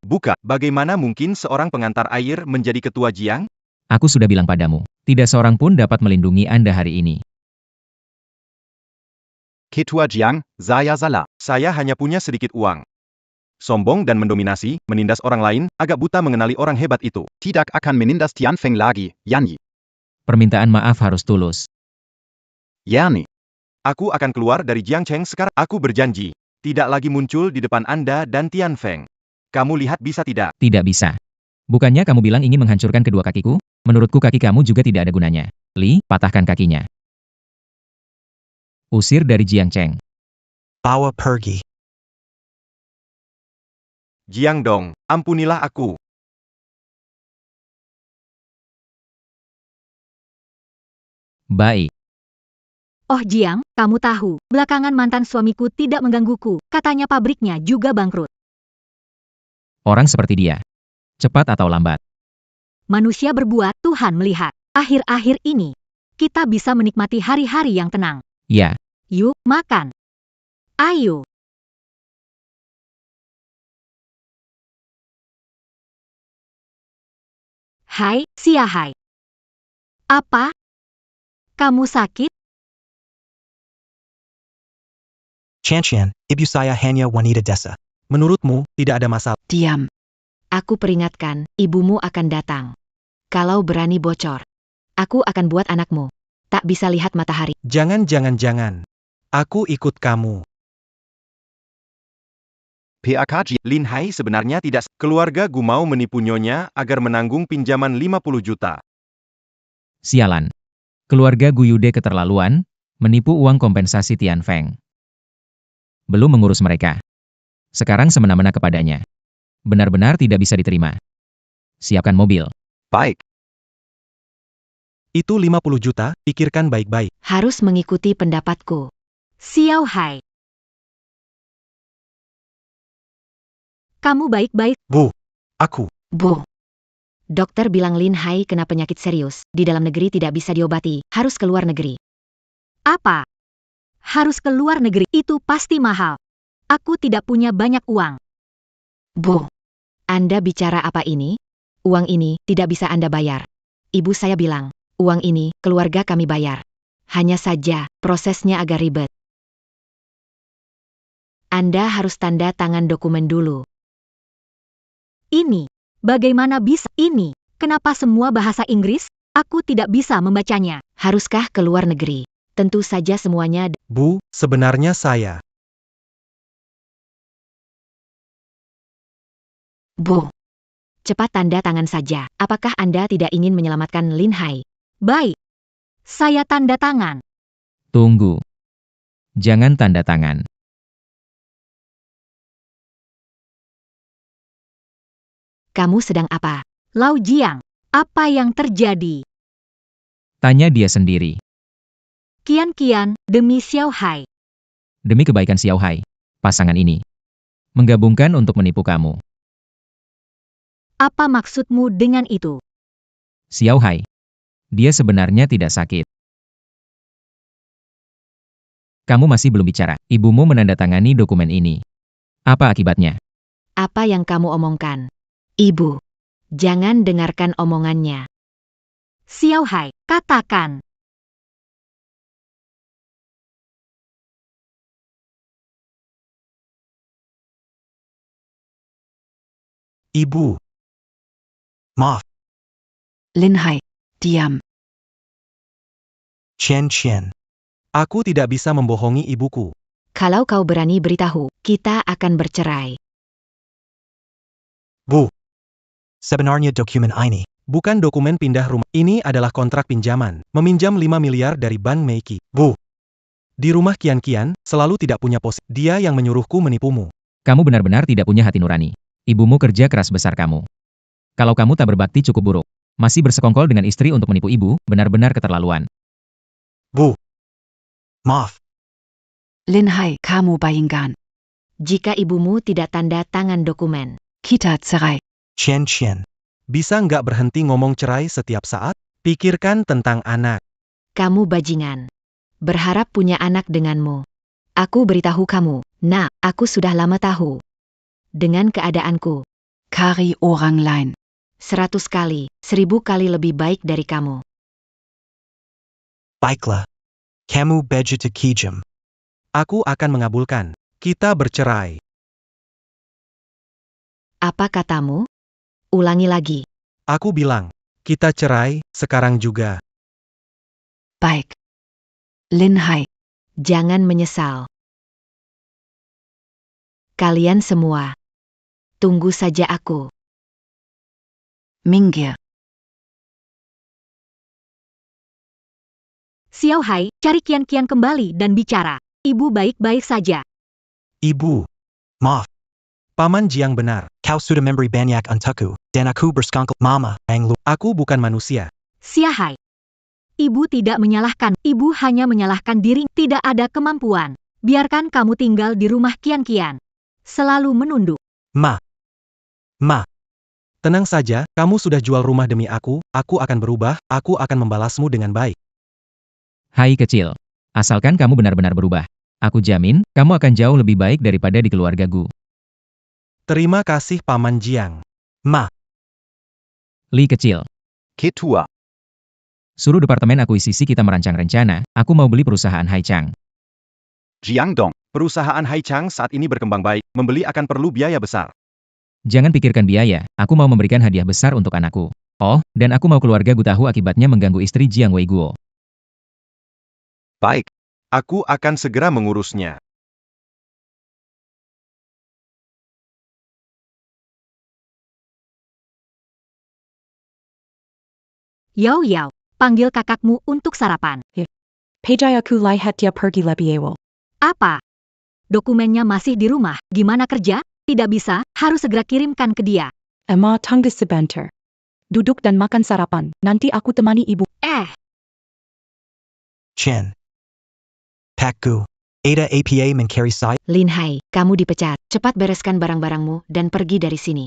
Bukan. Bagaimana mungkin seorang pengantar air menjadi ketua Jiang? Aku sudah bilang padamu, tidak seorang pun dapat melindungi Anda hari ini. Ketua Jiang, saya salah. Saya hanya punya sedikit uang. Sombong dan mendominasi, menindas orang lain, agak buta mengenali orang hebat itu. Tidak akan menindas Tianfeng lagi, Yan Yi. Permintaan maaf harus tulus. Yani. Aku akan keluar dari Jiangcheng sekarang. Aku berjanji. Tidak lagi muncul di depan Anda dan Tianfeng. Kamu lihat bisa tidak? Tidak bisa. Bukannya kamu bilang ingin menghancurkan kedua kakiku? Menurutku kaki kamu juga tidak ada gunanya. Li, patahkan kakinya. Usir dari Jiangcheng. Bawa pergi. Jiang Dong, ampunilah aku. Baik. Oh Jiang, kamu tahu, belakangan mantan suamiku tidak menggangguku, katanya pabriknya juga bangkrut. Orang seperti dia. Cepat atau lambat. Manusia berbuat, Tuhan melihat. Akhir-akhir ini, kita bisa menikmati hari-hari yang tenang. Ya. Yuk, makan. Ayo. Hai, Siahai. Apa? Kamu sakit? Chancian, ibu saya hanya wanita desa. Menurutmu, tidak ada masalah. Diam. Aku peringatkan, ibumu akan datang. Kalau berani bocor, aku akan buat anakmu tak bisa lihat matahari. Jangan. Aku ikut kamu. PAKJ, Lin Hai sebenarnya tidak. Keluarga Gu mau menipu nyonya agar menanggung pinjaman 50 juta. Sialan. Keluarga Guyude keterlaluan, menipu uang kompensasi Tianfeng. Belum mengurus mereka. Sekarang semena-mena kepadanya. Benar-benar tidak bisa diterima. Siapkan mobil. Baik. Itu 50 juta, pikirkan baik-baik. Harus mengikuti pendapatku. Xiao Hai. Kamu baik-baik. Bu, aku. Bu. Dokter bilang Lin Hai kena penyakit serius, di dalam negeri tidak bisa diobati, harus keluar negeri. Apa? Harus keluar negeri, itu pasti mahal. Aku tidak punya banyak uang. Bu. Anda bicara apa ini? Uang ini tidak bisa Anda bayar. Ibu saya bilang, uang ini keluarga kami bayar. Hanya saja, prosesnya agak ribet. Anda harus tanda tangan dokumen dulu. Ini. Bagaimana bisa ini? Kenapa semua bahasa Inggris? Aku tidak bisa membacanya. Haruskah keluar negeri? Tentu saja semuanya. Bu, sebenarnya saya. Bu. Cepat tanda tangan saja. Apakah Anda tidak ingin menyelamatkan Lin Hai? Baik. Saya tanda tangan. Tunggu. Jangan tanda tangan. Kamu sedang apa? Lau Jiang, apa yang terjadi? Tanya dia sendiri. Kian, demi Xiao Hai. Demi kebaikan Xiao Hai, pasangan ini menggabungkan untuk menipu kamu. Apa maksudmu dengan itu? Xiao Hai, dia sebenarnya tidak sakit. Kamu masih belum bicara. Ibumu menandatangani dokumen ini. Apa akibatnya? Apa yang kamu omongkan? Ibu, jangan dengarkan omongannya. Xiao Hai, katakan. Ibu. Maaf. Lin Hai, diam. Chen. Aku tidak bisa membohongi ibuku. Kalau kau berani beritahu, kita akan bercerai. Bu, Sebenarnya dokumen ini. bukan dokumen pindah rumah. Ini adalah kontrak pinjaman. Meminjam 5 miliar dari Bank Meiki. Bu, di rumah Kian selalu tidak punya posisi. Dia yang menyuruhku menipumu. Kamu benar-benar tidak punya hati nurani. Ibumu kerja keras besar kamu. Kalau kamu tak berbakti cukup buruk, masih bersekongkol dengan istri untuk menipu ibu, benar-benar keterlaluan. Bu, Maaf. Lin Hai, kamu bayangkan. Jika ibumu tidak tanda tangan dokumen, Kita cerai. Chen. bisa nggak berhenti ngomong cerai setiap saat? Pikirkan tentang anak. kamu bajingan. Berharap punya anak denganmu. Aku beritahu kamu, nak, aku sudah lama tahu. Dengan keadaanku, Kari orang lain. 100 kali, 1000 kali lebih baik dari kamu. Baiklah. Kamu begitu kejam. Aku akan mengabulkan. Kita bercerai. Apa katamu? Ulangi lagi. Aku bilang, kita cerai, sekarang juga. Baik. Lin Hai, Jangan menyesal. Kalian semua. Tunggu saja aku. minggir. Xiao Hai, cari Kian kembali dan bicara. Ibu baik-baik saja. Ibu, Maaf. Paman Jiang benar. Kau sudah memberi banyak untukku, dan aku bersekongkol. Mama, Ang Lu. Aku bukan manusia. Xiao Hai. Ibu tidak menyalahkan, ibu hanya menyalahkan diri, tidak ada kemampuan. Biarkan kamu tinggal di rumah Kian. Selalu menunduk. Ma. Tenang saja, kamu sudah jual rumah demi aku akan berubah, aku akan membalasmu dengan baik. Hai kecil. Asalkan kamu benar-benar berubah. Aku jamin, kamu akan jauh lebih baik daripada di keluarga Gu. Terima kasih Paman Jiang. Li kecil. Ketua. Suruh departemen akuisisi kita merancang rencana, aku mau beli perusahaan Haichang. Jiang Dong. Perusahaan Haichang saat ini berkembang baik, membeli akan perlu biaya besar. Jangan pikirkan biaya, aku mau memberikan hadiah besar untuk anakku. Oh, dan aku mau keluarga Gu tahu akibatnya mengganggu istri Jiang Wei Guo. Baik. Aku akan segera mengurusnya. Yao, panggil kakakmu untuk sarapan. Pejai aku lihat dia pergi lebih awal. Apa? Dokumennya masih di rumah, gimana kerja? Tidak bisa, harus segera kirimkan ke dia. Emma tunggu sebentar. Duduk dan makan sarapan, nanti aku temani ibu. Chen. Pakku. Ada APA mencari saya. Lin Hai, kamu dipecat. Cepat bereskan barang-barangmu dan pergi dari sini.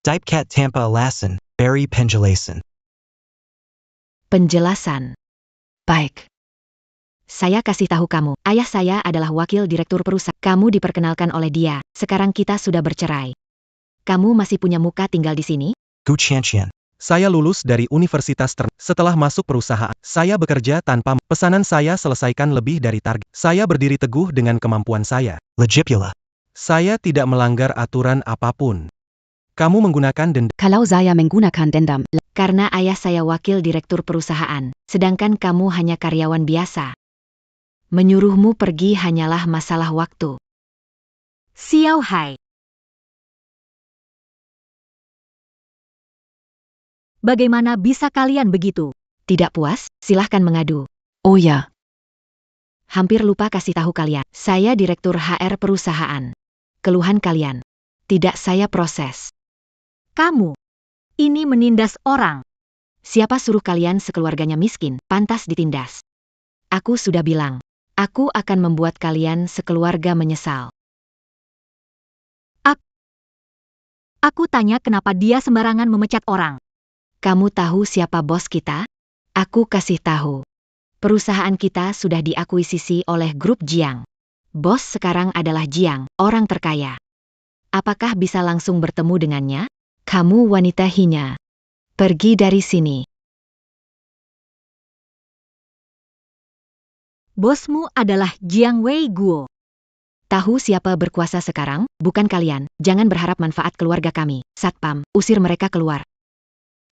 Dipkat tanpa alasan, beri penjelasan. Penjelasan. Baik. Saya kasih tahu kamu, ayah saya adalah wakil direktur perusahaan. Kamu diperkenalkan oleh dia, sekarang kita sudah bercerai. Kamu masih punya muka tinggal di sini? Gu Chen. Saya lulus dari universitas setelah masuk perusahaan, saya bekerja tanpa pesanan saya selesaikan lebih dari target. Saya berdiri teguh dengan kemampuan saya. Legit pula. Saya tidak melanggar aturan apapun. Kamu menggunakan denda. Kalau saya menggunakan dendam, Karena ayah saya wakil direktur perusahaan, sedangkan kamu hanya karyawan biasa. Menyuruhmu pergi hanyalah masalah waktu. Xiao Hai. Bagaimana bisa kalian begitu? Tidak puas? Silahkan mengadu. oh ya, Hampir lupa kasih tahu kalian, saya direktur HR perusahaan. Keluhan kalian. Tidak saya proses. Kamu. Ini menindas orang. Siapa suruh kalian sekeluarganya miskin, pantas ditindas. Aku sudah bilang, aku akan membuat kalian sekeluarga menyesal. Aku tanya kenapa dia sembarangan memecat orang. Kamu tahu siapa bos kita? Aku kasih tahu. Perusahaan kita sudah diakuisisi oleh grup Jiang. Bos sekarang adalah Jiang, orang terkaya. Apakah bisa langsung bertemu dengannya? Kamu wanita hina. Pergi dari sini. Bosmu adalah Jiang Wei Guo. Tahu siapa berkuasa sekarang? Bukan kalian. Jangan berharap manfaat keluarga kami. Satpam, usir mereka keluar.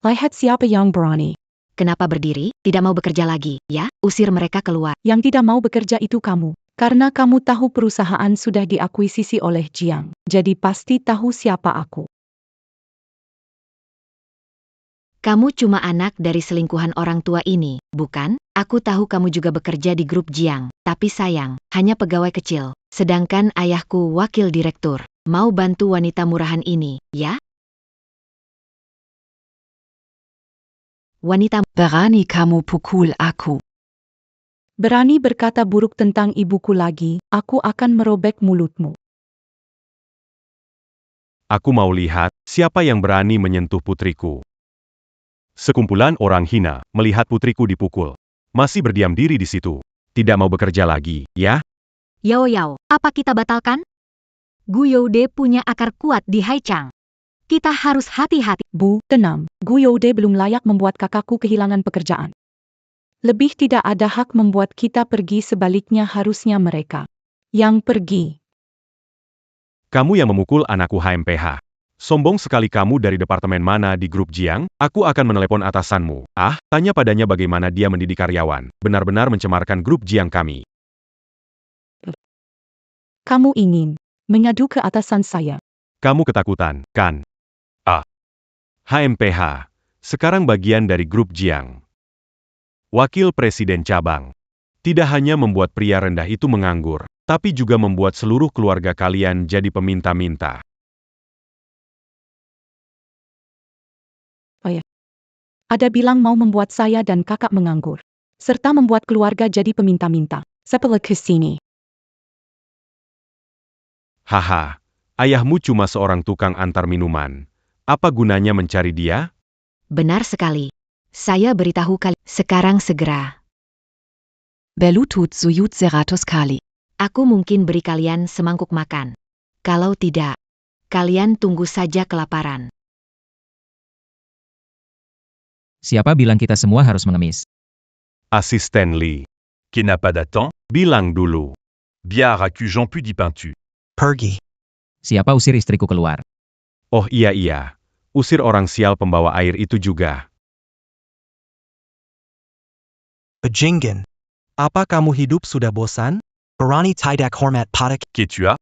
Lihat siapa yang berani. Kenapa berdiri, tidak mau bekerja lagi, ya? Usir mereka keluar. Yang tidak mau bekerja itu kamu. Karena kamu tahu perusahaan sudah diakuisisi oleh Jiang. Jadi pasti tahu siapa aku. Kamu cuma anak dari selingkuhan orang tua ini, bukan? Aku tahu kamu juga bekerja di grup Jiang, tapi sayang, hanya pegawai kecil. Sedangkan ayahku wakil direktur. Mau bantu wanita murahan ini, ya? Wanita, Berani kamu pukul aku. Berani berkata buruk tentang ibuku lagi, aku akan merobek mulutmu. Aku mau lihat siapa yang berani menyentuh putriku. Sekumpulan orang hina melihat putriku dipukul. Masih berdiam diri di situ. Tidak mau bekerja lagi, ya? Yao Yao, apa kita batalkan? Gu Youde punya akar kuat di Haichang. Kita harus hati-hati. Bu, tenang. Gu Youde belum layak membuat kakakku kehilangan pekerjaan. Lebih tidak ada hak membuat kita pergi, sebaliknya harusnya mereka yang pergi. Kamu yang memukul anakku HMPH. Sombong sekali kamu, dari departemen mana di grup Jiang? Aku akan menelepon atasanmu. Tanya padanya bagaimana dia mendidik karyawan. Benar-benar mencemarkan grup Jiang kami. Kamu ingin mengadu ke atasan saya. Kamu ketakutan, kan? HMPH, sekarang bagian dari grup Jiang. Wakil Presiden Cabang. Tidak hanya membuat pria rendah itu menganggur, tapi juga membuat seluruh keluarga kalian jadi peminta-minta. Oh ya. Ada bilang mau membuat saya dan kakak menganggur. Serta membuat keluarga jadi peminta-minta. Sepelah ke sini. Haha, ayahmu cuma seorang tukang antar minuman. Apa gunanya mencari dia? benar sekali. Saya beritahu kalian sekarang segera. Belutut suyut seratus kali. Aku mungkin beri kalian semangkuk makan. Kalau tidak, kalian tunggu saja kelaparan. Siapa bilang kita semua harus mengemis? Asisten Li. Qui n'a pas d'attend? Bilang dulu. Biar aku Jean pu di peintu. Pergi. Siapa usir istriku keluar? Oh iya. Usir orang sial pembawa air itu juga. Bajingan. Apa kamu hidup sudah bosan? Berani tidak hormat padak. Qu'es-tu as?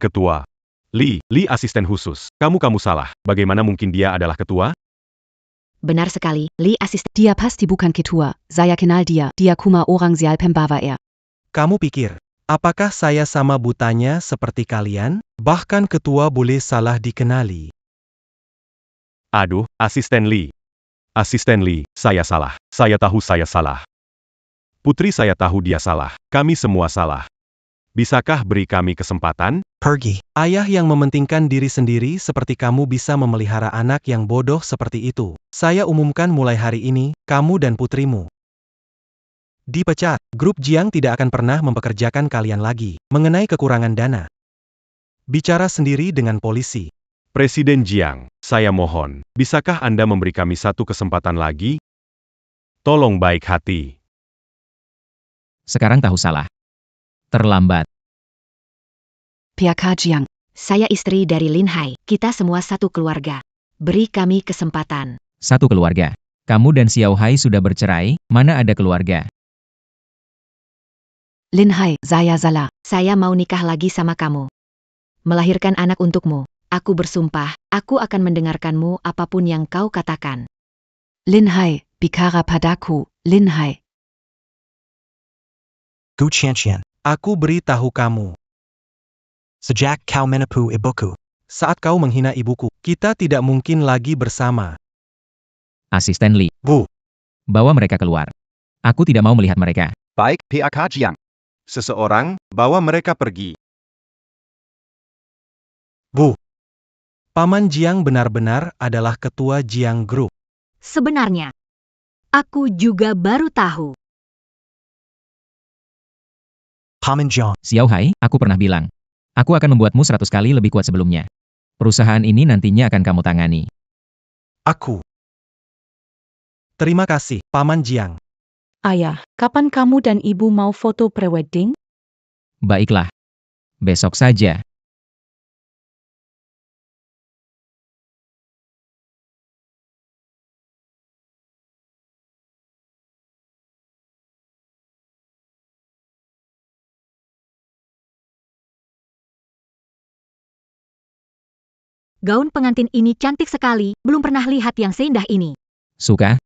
Ketua. Li asisten khusus. Kamu salah. Bagaimana mungkin dia adalah ketua? Benar sekali, Li asisten. Dia pasti bukan ketua. Saya kenal dia. Dia kuma orang sial pembawa air. Kamu pikir, apakah saya sama butanya seperti kalian? Bahkan ketua boleh salah dikenali. Aduh, Asisten Li. Asisten Li, saya salah. Saya tahu saya salah. Putri saya tahu dia salah. Kami semua salah. Bisakah beri kami kesempatan? Pergi. Ayah yang mementingkan diri sendiri seperti kamu bisa memelihara anak yang bodoh seperti itu. Saya umumkan mulai hari ini, kamu dan putrimu dipecat. Grup Jiang tidak akan pernah mempekerjakan kalian lagi. Mengenai kekurangan dana, bicara sendiri dengan polisi. Presiden Jiang, saya mohon, bisakah Anda memberi kami satu kesempatan lagi? Tolong baik hati. Sekarang tahu salah. Terlambat. PK Jiang. Saya istri dari Lin Hai. Kita semua satu keluarga. Beri kami kesempatan. Satu keluarga. Kamu dan Xiao Hai sudah bercerai, mana ada keluarga? Lin Hai, saya salah. Saya mau nikah lagi sama kamu. Melahirkan anak untukmu. Aku bersumpah, aku akan mendengarkanmu apapun yang kau katakan. Lin Hai, bicara padaku, Lin Hai. Gu Qianqian. Aku beritahu kamu. Sejak kau menipu ibuku. Saat kau menghina ibuku, kita tidak mungkin lagi bersama. Asisten Li. Bu. Bawa mereka keluar. Aku tidak mau melihat mereka. Baik, pihak Jiang. Seseorang, bawa mereka pergi. Bu. Paman Jiang benar-benar adalah ketua Jiang Group. Sebenarnya, aku juga baru tahu. Paman Jiang. Xiao Hai, aku pernah bilang. Aku akan membuatmu 100 kali lebih kuat sebelumnya. Perusahaan ini nantinya akan kamu tangani. Aku. Terima kasih, Paman Jiang. Ayah, kapan kamu dan ibu mau foto prewedding? Baiklah. Besok saja. Gaun pengantin ini cantik sekali, belum pernah lihat yang seindah ini. Suka?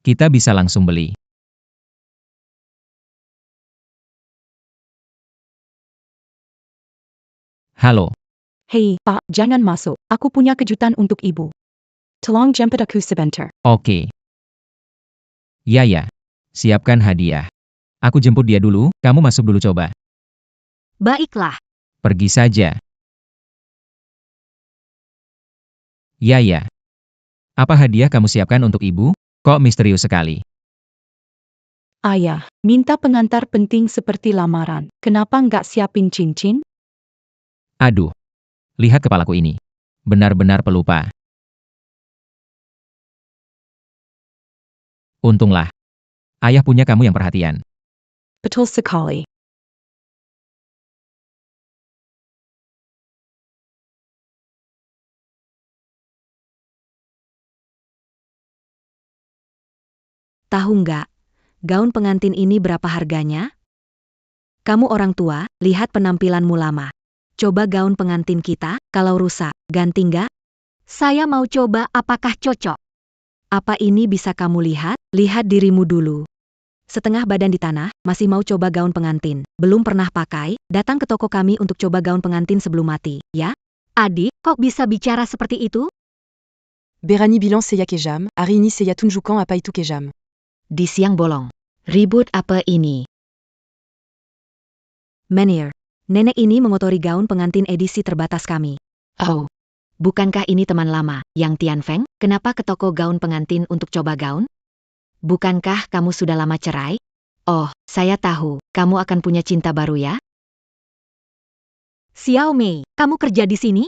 Kita bisa langsung beli. Halo. Hei, Pak, jangan masuk. Aku punya kejutan untuk ibu. Tolong jemput aku sebentar. Oke. Ya. Siapkan hadiah. Aku jemput dia dulu, kamu masuk dulu coba. Baiklah. Pergi saja. Ya. Apa hadiah kamu siapkan untuk ibu? Kok misterius sekali? Ayah, minta pengantar penting seperti lamaran. Kenapa nggak siapin cincin? Aduh. Lihat kepalaku ini. Benar-benar pelupa. Untunglah. Ayah punya kamu yang perhatian. Betul sekali. Tahu nggak, gaun pengantin ini berapa harganya? Kamu orang tua, lihat penampilanmu lama. Coba gaun pengantin kita, kalau rusak, ganti nggak? Saya mau coba apakah cocok. Apa ini bisa kamu lihat? Lihat dirimu dulu. Setengah badan di tanah, masih mau coba gaun pengantin. Belum pernah pakai, datang ke toko kami untuk coba gaun pengantin sebelum mati, ya? Adik, kok bisa bicara seperti itu? Berani bilan seya kejam, hari ini seya tunjukkan apa itu kejam. Di siang bolong. Ribut apa ini? Menir, nenek ini mengotori gaun pengantin edisi terbatas kami. Oh. Bukankah ini teman lama, Yang Tianfeng? Kenapa ke toko gaun pengantin untuk coba gaun? Bukankah kamu sudah lama cerai? Oh, saya tahu, kamu akan punya cinta baru ya? Xiao Mei, kamu kerja di sini?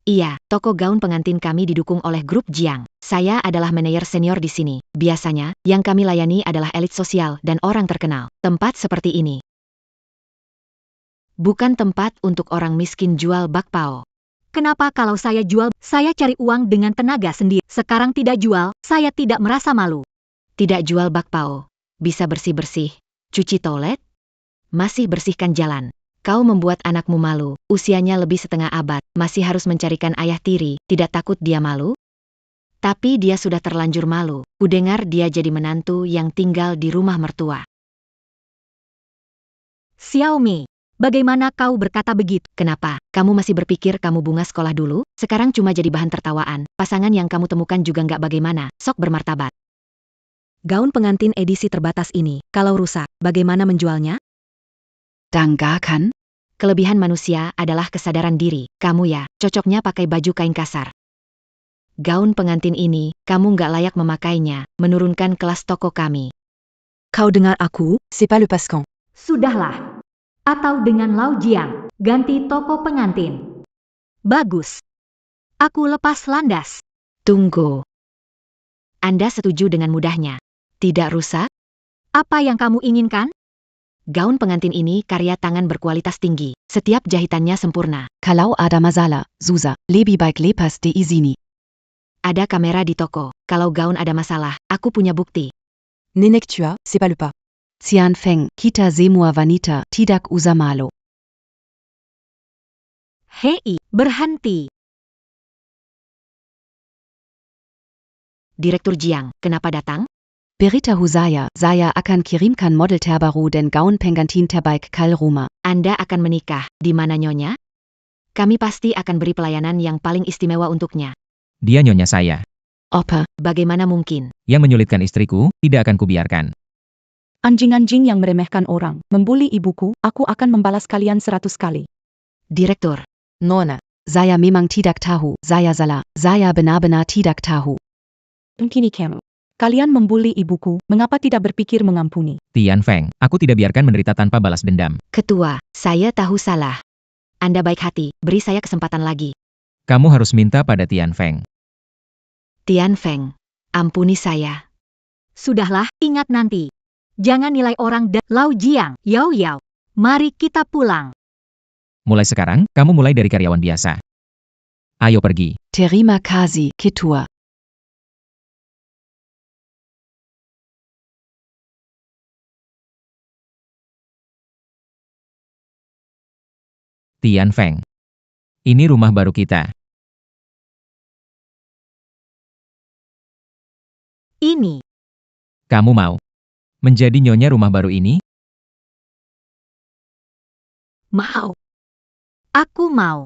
Iya, toko gaun pengantin kami didukung oleh grup Jiang. Saya adalah manajer senior di sini. Biasanya, yang kami layani adalah elit sosial dan orang terkenal. Tempat seperti ini bukan tempat untuk orang miskin jual bakpao. Kenapa kalau saya jual, saya cari uang dengan tenaga sendiri. Sekarang tidak jual, saya tidak merasa malu. Tidak jual bakpao. Bisa bersih-bersih. Cuci toilet. Masih bersihkan jalan. Kau membuat anakmu malu, usianya lebih setengah abad, masih harus mencarikan ayah tiri, tidak takut dia malu? Tapi dia sudah terlanjur malu, kudengar dia jadi menantu yang tinggal di rumah mertua. Xiao Mei, bagaimana kau berkata begitu? Kenapa? Kamu masih berpikir kamu bunga sekolah dulu? Sekarang cuma jadi bahan tertawaan, pasangan yang kamu temukan juga nggak bagaimana, sok bermartabat. Gaun pengantin edisi terbatas ini, kalau rusak, bagaimana menjualnya? Kan? Kelebihan manusia adalah kesadaran diri. Kamu ya, cocoknya pakai baju kain kasar. Gaun pengantin ini, kamu nggak layak memakainya, menurunkan kelas toko kami. Kau dengar aku? C'est pas le pascan. Sudahlah. Atau dengan Lao Jiang, ganti toko pengantin. Bagus. Aku lepas landas. Tunggu. Anda setuju dengan mudahnya. Tidak rusak? Apa yang kamu inginkan? Gaun pengantin ini karya tangan berkualitas tinggi. Setiap jahitannya sempurna. Kalau ada masalah, Zuza, lebih baik lepas di sini. Ada kamera di toko. Kalau gaun ada masalah, aku punya bukti. Nenek tua, c'est pas le pas. Tianfeng, kita semua wanita, tidak usah malu. Hei, berhenti. Direktur Jiang, kenapa datang? Beritahu saya akan kirimkan model terbaru dan gaun pengantin terbaik kal rumah. Anda akan menikah, di mana nyonya? Kami pasti akan beri pelayanan yang paling istimewa untuknya. Dia nyonya saya. Apa? Bagaimana mungkin? Yang menyulitkan istriku, tidak akan kubiarkan. Anjing-anjing yang meremehkan orang, membuli ibuku, aku akan membalas kalian 100 kali. Direktur. Nona. Saya memang tidak tahu, saya salah, saya benar-benar tidak tahu. Kini kamu. Kalian membuli ibuku, mengapa tidak berpikir mengampuni? Tianfeng, aku tidak biarkan menderita tanpa balas dendam. Ketua, saya tahu salah. Anda baik hati, beri saya kesempatan lagi. Kamu harus minta pada Tianfeng. Tianfeng, ampuni saya. Sudahlah, ingat nanti. Jangan nilai orang dan Lao Jiang, Yao. Mari kita pulang. Mulai sekarang, kamu mulai dari karyawan biasa. Ayo pergi. Terima kasih, Ketua. Tianfeng. Ini rumah baru kita. Ini. Kamu mau menjadi nyonya rumah baru ini? Mau. Aku mau.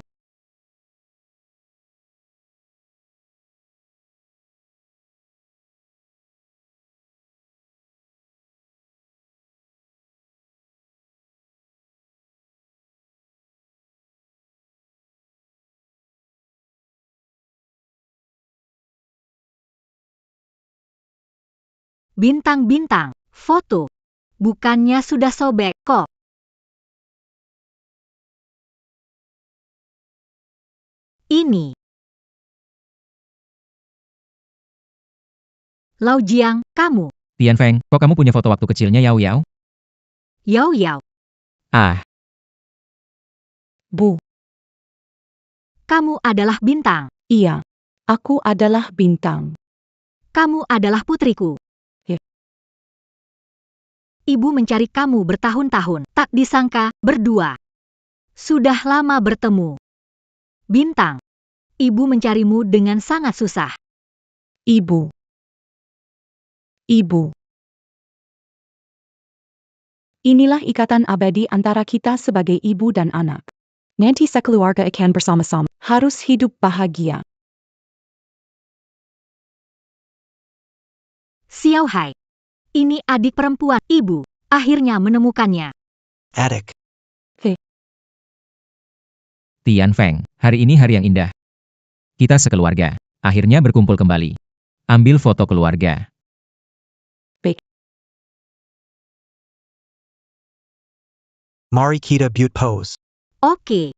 Bintang-bintang, foto. Bukannya sudah sobek kok. Ini. Lau Jiang, kamu. Tian Feng, kok kamu punya foto waktu kecilnya Yao Yao? Yao Yao, Ah, Bu, kamu adalah bintang. iya. Aku adalah bintang. Kamu adalah putriku. Ya. Ibu mencari kamu bertahun-tahun. Tak disangka, berdua. Sudah lama bertemu. Bintang. Ibu mencarimu dengan sangat susah. Ibu. Ibu. Inilah ikatan abadi antara kita sebagai ibu dan anak. Nanti sekeluarga akan bersama-sama. Harus hidup bahagia. Xiao Hai. Ini adik perempuan ibu. Akhirnya menemukannya. Attic. Tian Feng, hari ini hari yang indah. Kita sekeluarga akhirnya berkumpul kembali. Ambil foto keluarga. Mari kita buat pose. Oke.